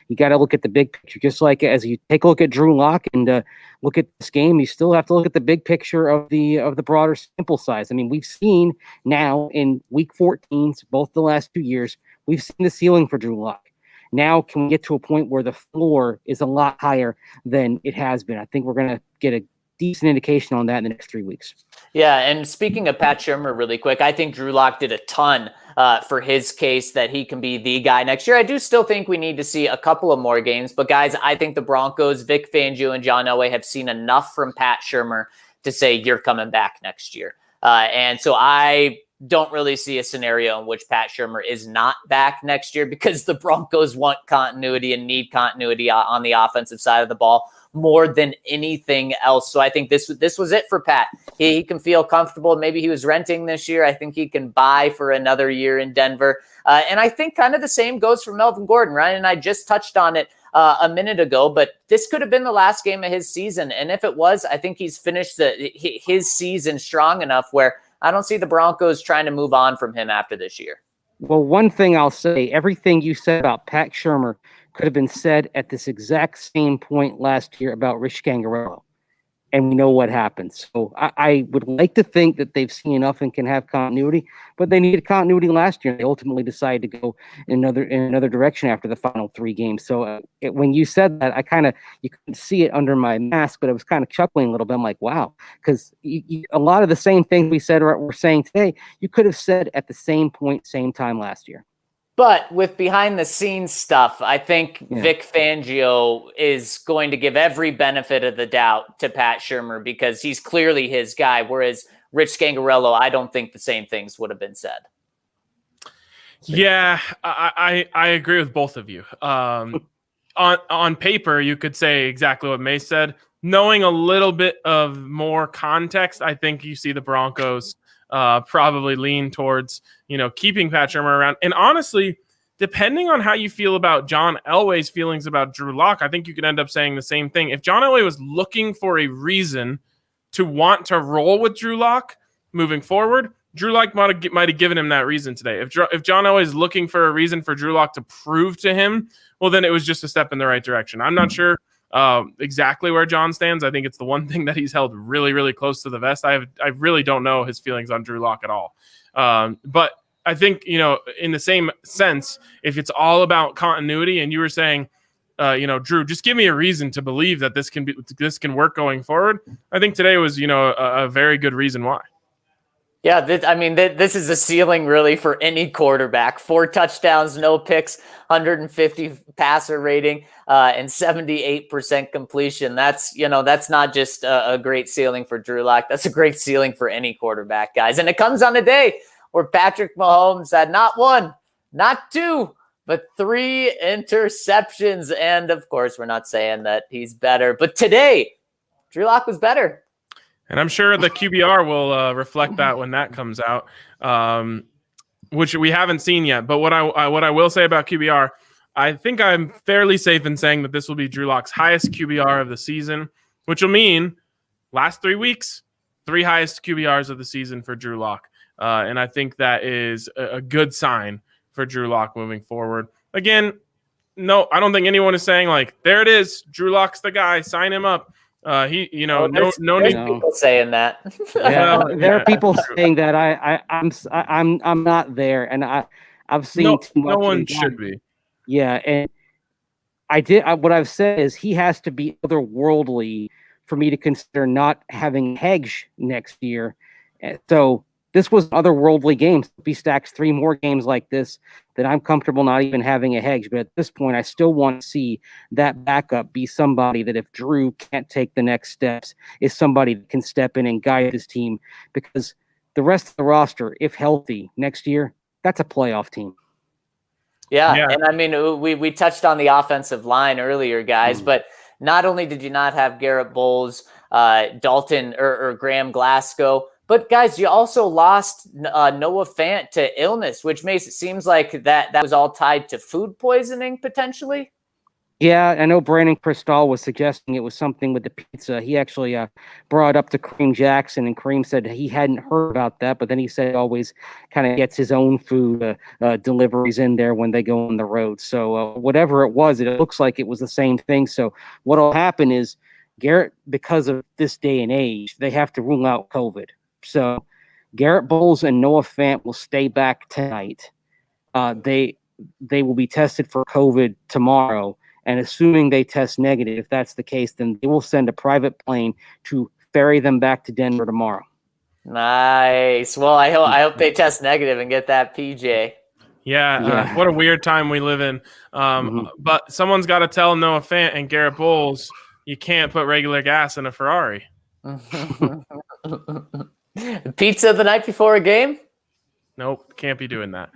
you got to look at the big picture. Just like as you take a look at Drew Lock and look at this game, you still have to look at the big picture of the broader sample size. I mean, we've seen now in week 14, both the last 2 years, we've seen the ceiling for Drew Lock. Now can we get to a point where the floor is a lot higher than it has been? I think we're going to get a decent indication on that in the next 3 weeks. Yeah, and speaking of Pat Shurmur really quick, I think Drew Lock did a ton for his case that he can be the guy next year. I do still think we need to see a couple of more games, but guys, I think the Broncos, Vic Fangio and John Elway have seen enough from Pat Shurmur to say you're coming back next year. And so I don't really see a scenario in which Pat Shurmur is not back next year because the Broncos want continuity and need continuity on the offensive side of the ball more than anything else. So I think this was it for Pat. He can feel comfortable. Maybe he was renting this year. I think he can buy for another year in Denver. And I think kind of the same goes for Melvin Gordon. Ryan and I just touched on it a minute ago, but this could have been the last game of his season. And if it was, I think he's finished his season strong enough where I don't see the Broncos trying to move on from him after this year. Well, one thing I'll say, everything you said about Pat Shurmur could have been said at this exact same point last year about Rich Scangarello. And we know what happened. So I would like to think that they've seen enough and can have continuity, but they needed continuity last year. They ultimately decided to go in another direction after the final 3 games. So when you said that, you couldn't see it under my mask, but I was kind of chuckling a little bit. I'm like, wow, because a lot of the same things we said or we're saying today, you could have said at the same point, same time last year. But with behind-the-scenes stuff, I think Vic Fangio is going to give every benefit of the doubt to Pat Shurmur because he's clearly his guy, whereas Rich Scangarello, I don't think the same things would have been said. Yeah, I agree with both of you. On paper, you could say exactly what May said. Knowing a little bit of more context, I think you see the Broncos probably lean towards, keeping Pat Shurmur around. And honestly, depending on how you feel about John Elway's feelings about Drew Lock, I think you could end up saying the same thing. If John Elway was looking for a reason to want to roll with Drew Lock moving forward, Drew Lock might have given him that reason today. If John Elway is looking for a reason for Drew Lock to prove to him, well, then it was just a step in the right direction. I'm not sure exactly where John stands. I think it's the one thing that he's held really, really close to the vest. I really don't know his feelings on Drew Lock at all. But I think, in the same sense, if it's all about continuity and you were saying, Drew, just give me a reason to believe that this can work going forward. I think today was, a very good reason why. Yeah, this is a ceiling really for any quarterback. 4 touchdowns, no picks, 150 passer rating, and 78% completion. That's not just a great ceiling for Drew Lock. That's a great ceiling for any quarterback, guys. And it comes on a day where Patrick Mahomes had not 1, not 2, but 3 interceptions. And of course, we're not saying that he's better, but today, Drew Lock was better. And I'm sure the QBR will reflect that when that comes out, which we haven't seen yet. But what I will say about QBR, I think I'm fairly safe in saying that this will be Drew Lock's highest QBR of the season, which will mean last 3 weeks, 3 highest QBRs of the season for Drew Lock. And I think that is a good sign for Drew Lock moving forward. Again, no, I don't think anyone is saying like, there it is, Drew Lock's the guy, sign him up. No need. People saying that. Yeah, there are people saying that. I'm not there, and I've seen too much. No one should be. Yeah, and what I've said is he has to be otherworldly for me to consider not having hedge next year. So this was an otherworldly game. If he stacks 3 more games like this, then I'm comfortable not even having a hedge. But at this point, I still want to see that backup be somebody that if Drew can't take the next steps, is somebody that can step in and guide his team. Because the rest of the roster, if healthy next year, that's a playoff team. Yeah. And I mean, we touched on the offensive line earlier, guys, but not only did you not have Garrett Bowles, Dalton or Graham Glasgow, but guys, you also lost Noah Fant to illness, which makes it seems like that was all tied to food poisoning potentially. Yeah, I know Brandon Cristal was suggesting it was something with the pizza. He actually brought it up to Kareem Jackson, and Kareem said he hadn't heard about that, but then he said he always kind of gets his own food deliveries in there when they go on the road. So whatever it was, it looks like it was the same thing. So what will happen is Garrett, because of this day and age, they have to rule out COVID. So Garrett Bowles and Noah Fant will stay back tonight. They will be tested for COVID tomorrow. And assuming they test negative, if that's the case, then they will send a private plane to ferry them back to Denver tomorrow. Nice. Well, I hope they test negative and get that PJ. Yeah. What a weird time we live in. But someone's got to tell Noah Fant and Garrett Bowles, you can't put regular gas in a Ferrari. Pizza the night before a game? Nope, can't be doing that.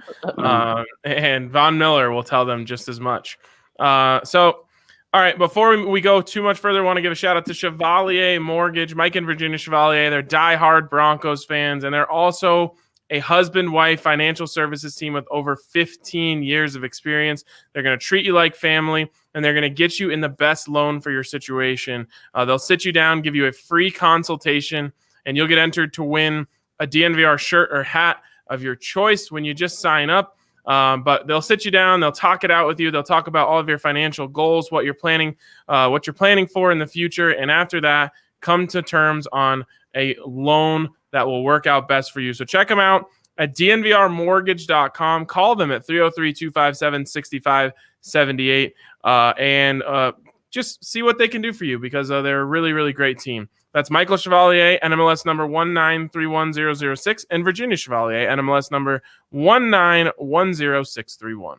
And Von Miller will tell them just as much. So, all right, before we go too much further, I want to give a shout out to Chevalier Mortgage, Mike and Virginia Chevalier. They're diehard Broncos fans, and they're also a husband-wife financial services team with over 15 years of experience. They're going to treat you like family, and they're going to get you in the best loan for your situation. They'll sit you down, give you a free consultation, and you'll get entered to win a DNVR shirt or hat of your choice when you just sign up. But they'll sit you down, they'll talk it out with you, they'll talk about all of your financial goals, what you're planning for in the future, and after that, come to terms on a loan that will work out best for you. So check them out at dnvrmortgage.com. Call them at 303-257-6578 and just see what they can do for you because they're a really, really great team. That's Michael Chevalier, NMLS number 1931006, and Virginia Chevalier, NMLS number 1910631.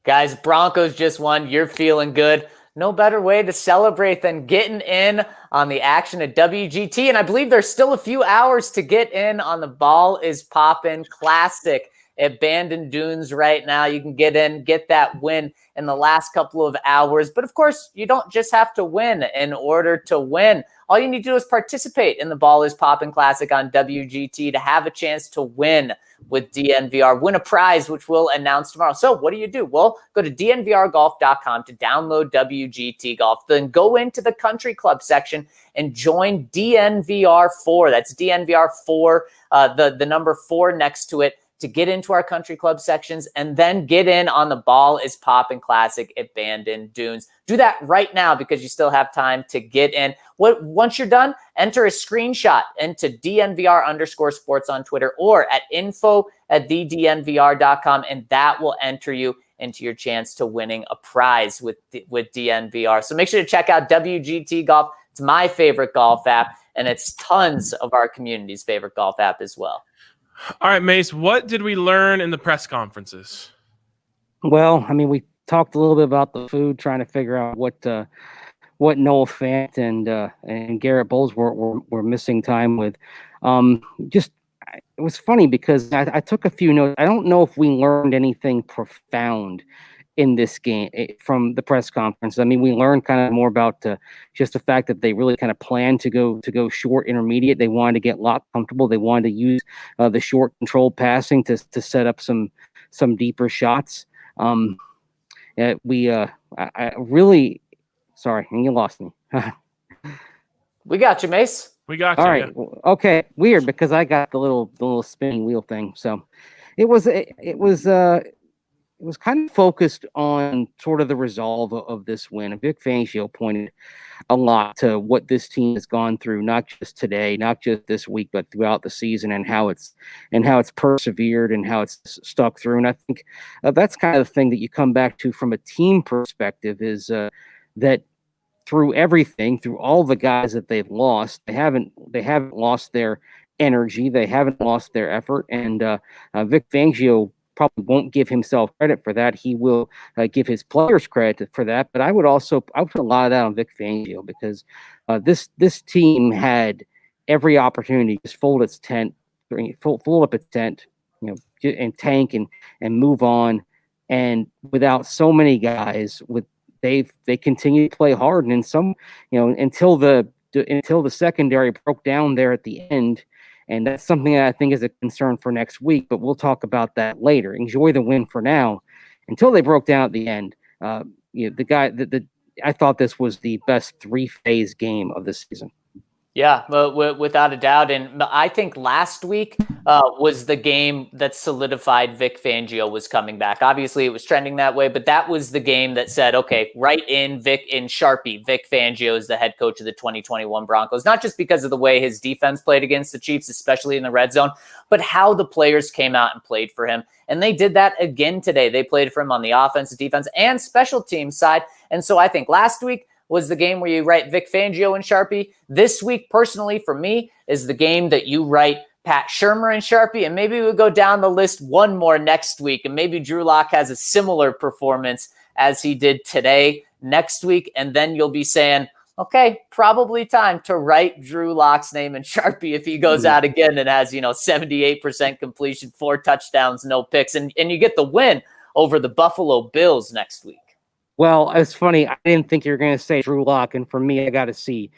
Guys, Broncos just won. You're feeling good. No better way to celebrate than getting in on the action at WGT. And I believe there's still a few hours to get in on the Ball is Poppin' Classic at Bandon Dunes right now. You can get in, get that win in the last couple of hours. But of course, you don't just have to win in order to win. All you need to do is participate in the Ball is Poppin' Classic on WGT to have a chance to win with DNVR, win a prize, which we'll announce tomorrow. So what do? Well, go to dnvrgolf.com to download WGT Golf. Then go into the country club section and join DNVR 4. That's DNVR 4, the number 4 next to it, to get into our country club sections and then get in on the Ball is Poppin' Classic at Bandon Dunes. Do that right now because you still have time to get in. Once you're done, enter a screenshot into DNVR_sports on Twitter or at info@thednvr.com, and that will enter you into your chance to winning a prize with DNVR. So make sure to check out WGT Golf. It's my favorite golf app, and it's tons of our community's favorite golf app as well. All right, Mace, what did we learn in the press conferences? Well, I mean, we talked a little bit about the food, trying to figure out what Noah Fant and Garrett Bowles were missing time with. It was funny because I took a few notes. I don't know if we learned anything profound in this game from the press conference. I mean, we learned kind of more about just the fact that they really kind of planned to go short intermediate. They wanted to get Lock comfortable. They wanted to use the short control passing to set up some deeper shots. I really sorry, and you lost me. We got you, Mace. We got you. All right. Yeah. Okay. Weird because I got the little spinning wheel thing. So it was was kind of focused on sort of the resolve of this win. And Vic Fangio pointed a lot to what this team has gone through, not just today, not just this week, but throughout the season, and how it's persevered and how it's stuck through. And I think that's kind of the thing that you come back to from a team perspective is that through everything, through all the guys that they've lost, they haven't lost their energy, they haven't lost their effort, and Vic Fangio probably won't give himself credit for that. He will give his players credit for that. But I would put a lot of that on Vic Fangio because this team had every opportunity to just fold up its tent, and tank and move on. And without so many guys, they continue to play hard. And in some, until the secondary broke down there at the end. And that's something that I think is a concern for next week, but we'll talk about that later. Enjoy the win for now. Until they broke down at the end, I thought this was the best three-phase game of the season. Yeah, without a doubt. And I think last week was the game that solidified Vic Fangio was coming back. Obviously, it was trending that way, but that was the game that said, okay, right in Sharpie, Vic Fangio is the head coach of the 2021 Broncos, not just because of the way his defense played against the Chiefs, especially in the red zone, but how the players came out and played for him. And they did that again today. They played for him on the offense, defense, and special teams side. And so I think last week was the game where you write Vic Fangio and Sharpie. This week, personally, for me, is the game that you write Pat Shurmur and Sharpie. And maybe we'll go down the list one more next week. And maybe Drew Lock has a similar performance as he did today next week. And then you'll be saying, okay, probably time to write Drew Lock's name in Sharpie if he goes out again and has, 78% completion, 4 touchdowns, no picks. And you get the win over the Buffalo Bills next week. Well, it's funny. I didn't think you were going to say Drew Lock, and for me, I got to see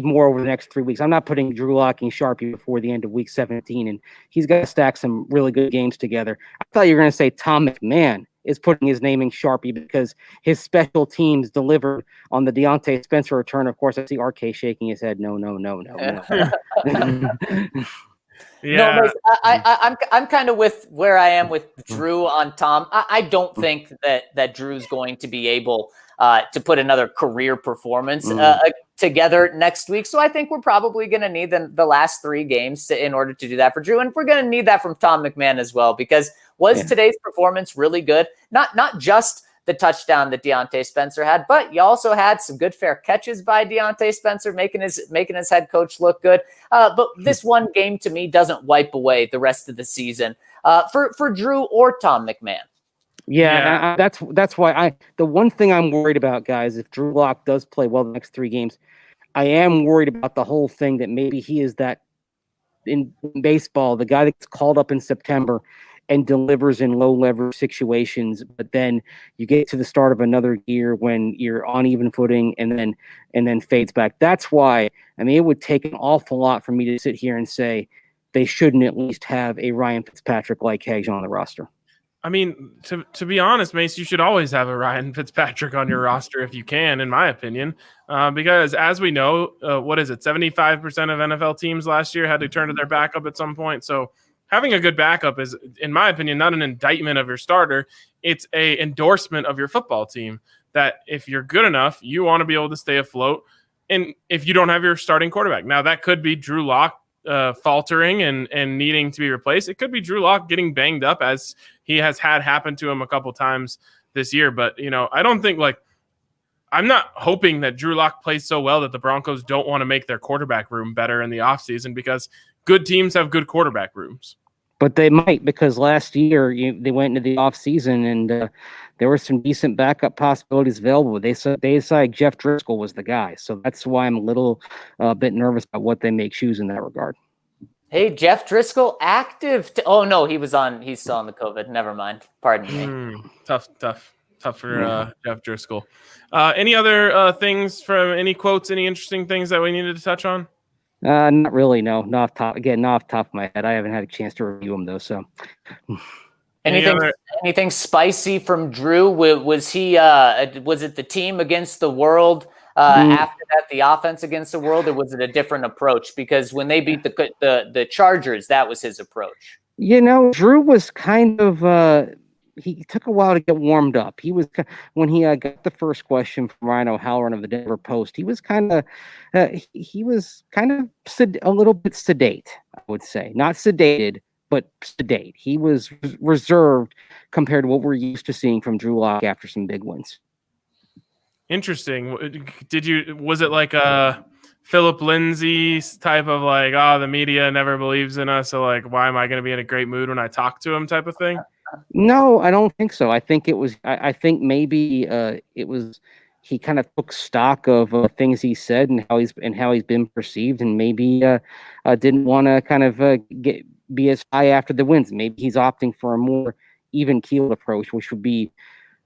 more over the next 3 weeks. I'm not putting Drew Lock and Sharpie before the end of Week 17, and he's got to stack some really good games together. I thought you were going to say Tom McMahon is putting his name in Sharpie because his special teams delivered on the Deontay Spencer return. Of course, I see RK shaking his head. No. Yeah, no, I'm kind of with where I am with Drew on Tom. I don't think that Drew's going to be able to put another career performance together next week. So I think we're probably going to need the last 3 games in order to do that for Drew. And we're going to need that from Tom McMahon as well, because today's performance really good? Not just the touchdown that Deontay Spencer had, but you also had some good fair catches by Deontay Spencer, making his head coach look good. But this one game to me doesn't wipe away the rest of the season for Drew or Tom McMahon. Yeah. That's why the one thing I'm worried about, guys, if Drew Lock does play well the next 3 games, I am worried about the whole thing that maybe he is that in baseball, the guy that's called up in September and delivers in low leverage situations, but then you get to the start of another year when you're on even footing and then fades back. That's why, it would take an awful lot for me to sit here and say they shouldn't at least have a Ryan Fitzpatrick-like Hedge on the roster. To be honest, Mace, you should always have a Ryan Fitzpatrick on your roster if you can, in my opinion, because as we know, 75% of NFL teams last year had to turn to their backup at some point. So having a good backup is, in my opinion, not an indictment of your starter. It's a endorsement of your football team that if you're good enough, you want to be able to stay afloat. And if you don't have your starting quarterback, now that could be Drew Lock faltering and needing to be replaced. It could be Drew Lock getting banged up, as he has had happen to him a couple times this year. But, I don't think I'm not hoping that Drew Lock plays so well that the Broncos don't want to make their quarterback room better in the offseason, because good teams have good quarterback rooms. But they might, because last year they went into the offseason and there were some decent backup possibilities available. They decided Jeff Driscoll was the guy. So that's why I'm a little bit nervous about what they may choose in that regard. Hey, Jeff Driscoll active. Oh, no, he's still on the COVID. Never mind. Pardon me. Tough for Jeff Driscoll. Any other things from any quotes, any interesting things that we needed to touch on? Not really. No, not off the top of my head. I haven't had a chance to review them though. So, anything spicy from Drew? Was it the team against the world? After that, the offense against the world, or was it a different approach? Because when they beat the Chargers, that was his approach. Drew was kind of he took a while to get warmed up. He was when he got the first question from Ryan O'Halloran of the Denver Post. He was kind of a little bit sedate, I would say, not sedated, but sedate. He was reserved compared to what we're used to seeing from Drew Lock after some big wins. Interesting. Was it like a Philip Lindsay type of like, the media never believes in us, so like, why am I going to be in a great mood when I talk to him type of thing? No, I don't think so. I think it was. I think maybe it was. He kind of took stock of things he said and how he's been perceived, and maybe didn't want to kind of be as high after the wins. Maybe he's opting for a more even keeled approach, which would be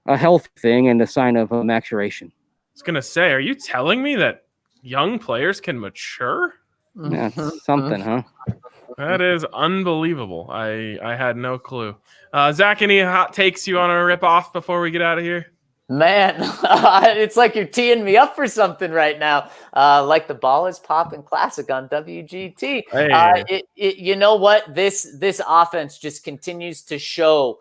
a healthy thing and a sign of maturation. I was gonna say, are you telling me that young players can mature? That's something, huh? That is unbelievable. I had no clue. Zach, any hot takes you want to rip off before we get out of here? Man, it's like you're teeing me up for something right now. Like the Ball is Poppin' Classic on WGT. Hey. You know what? This offense just continues to show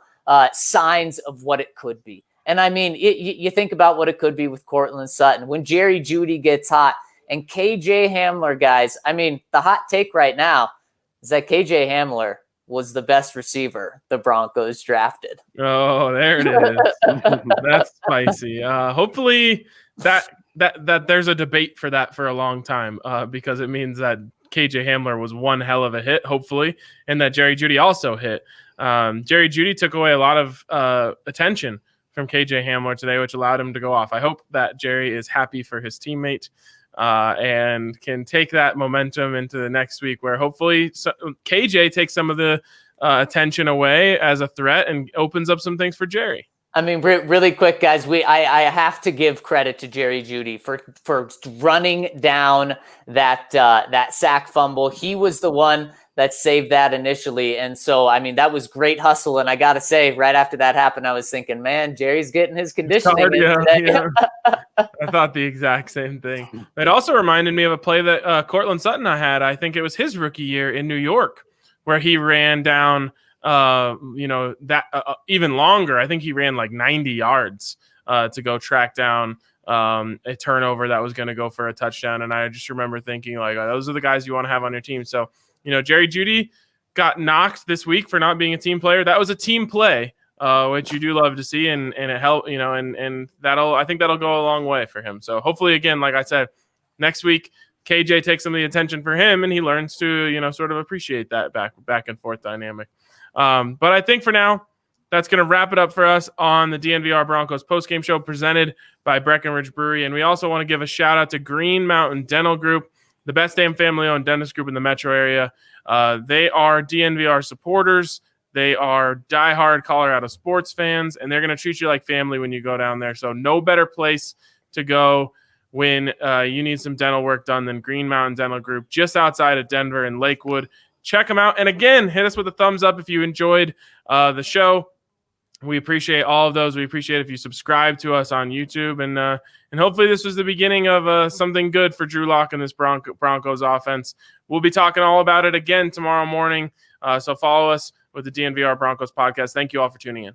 signs of what it could be. And I mean, you think about what it could be with Courtland Sutton. When Jerry Jeudy gets hot and KJ Hamler, guys, I mean, the hot take right now is that KJ Hamler was the best receiver the Broncos drafted. Oh, there it is. That's spicy. Hopefully that there's a debate for that for a long time, because it means that KJ Hamler was one hell of a hit, hopefully, and that Jerry Jeudy also hit. Jerry Jeudy took away a lot of attention from KJ Hamler today, which allowed him to go off. I hope that Jerry is happy for his teammate and can take that momentum into the next week, where hopefully KJ takes some of the attention away as a threat and opens up some things for Jerry. I mean, really quick, guys, I have to give credit to Jerry Jeudy for running down that sack fumble. He was the one that saved that initially. And so, I mean, that was great hustle. And I got to say, right after that happened, I was thinking, man, Jerry's getting his conditioning. Yeah. I thought the exact same thing. It also reminded me of a play that Courtland Sutton had. I think it was his rookie year in New York, where he ran down, even longer. I think he ran like 90 yards to go track down a turnover that was going to go for a touchdown. And I just remember thinking, like, those are the guys you want to have on your team. So, Jerry Jeudy got knocked this week for not being a team player. That was a team play, which you do love to see, and it helped, and I think that'll go a long way for him. So hopefully, again, like I said, next week, KJ takes some of the attention for him, and he learns to, sort of appreciate that back and forth dynamic. But I think for now, that's going to wrap it up for us on the DNVR Broncos postgame show presented by Breckenridge Brewery. And we also want to give a shout out to Green Mountain Dental Group, the best damn family-owned dentist group in the metro area. They are DNVR supporters. They are diehard Colorado sports fans, and they're going to treat you like family when you go down there. So no better place to go when you need some dental work done than Green Mountain Dental Group, just outside of Denver and Lakewood. Check them out. And again, hit us with a thumbs up if you enjoyed the show. We appreciate all of those. We appreciate if you subscribe to us on YouTube. And hopefully this was the beginning of something good for Drew Lock and this Broncos offense. We'll be talking all about it again tomorrow morning. So follow us with the DNVR Broncos podcast. Thank you all for tuning in.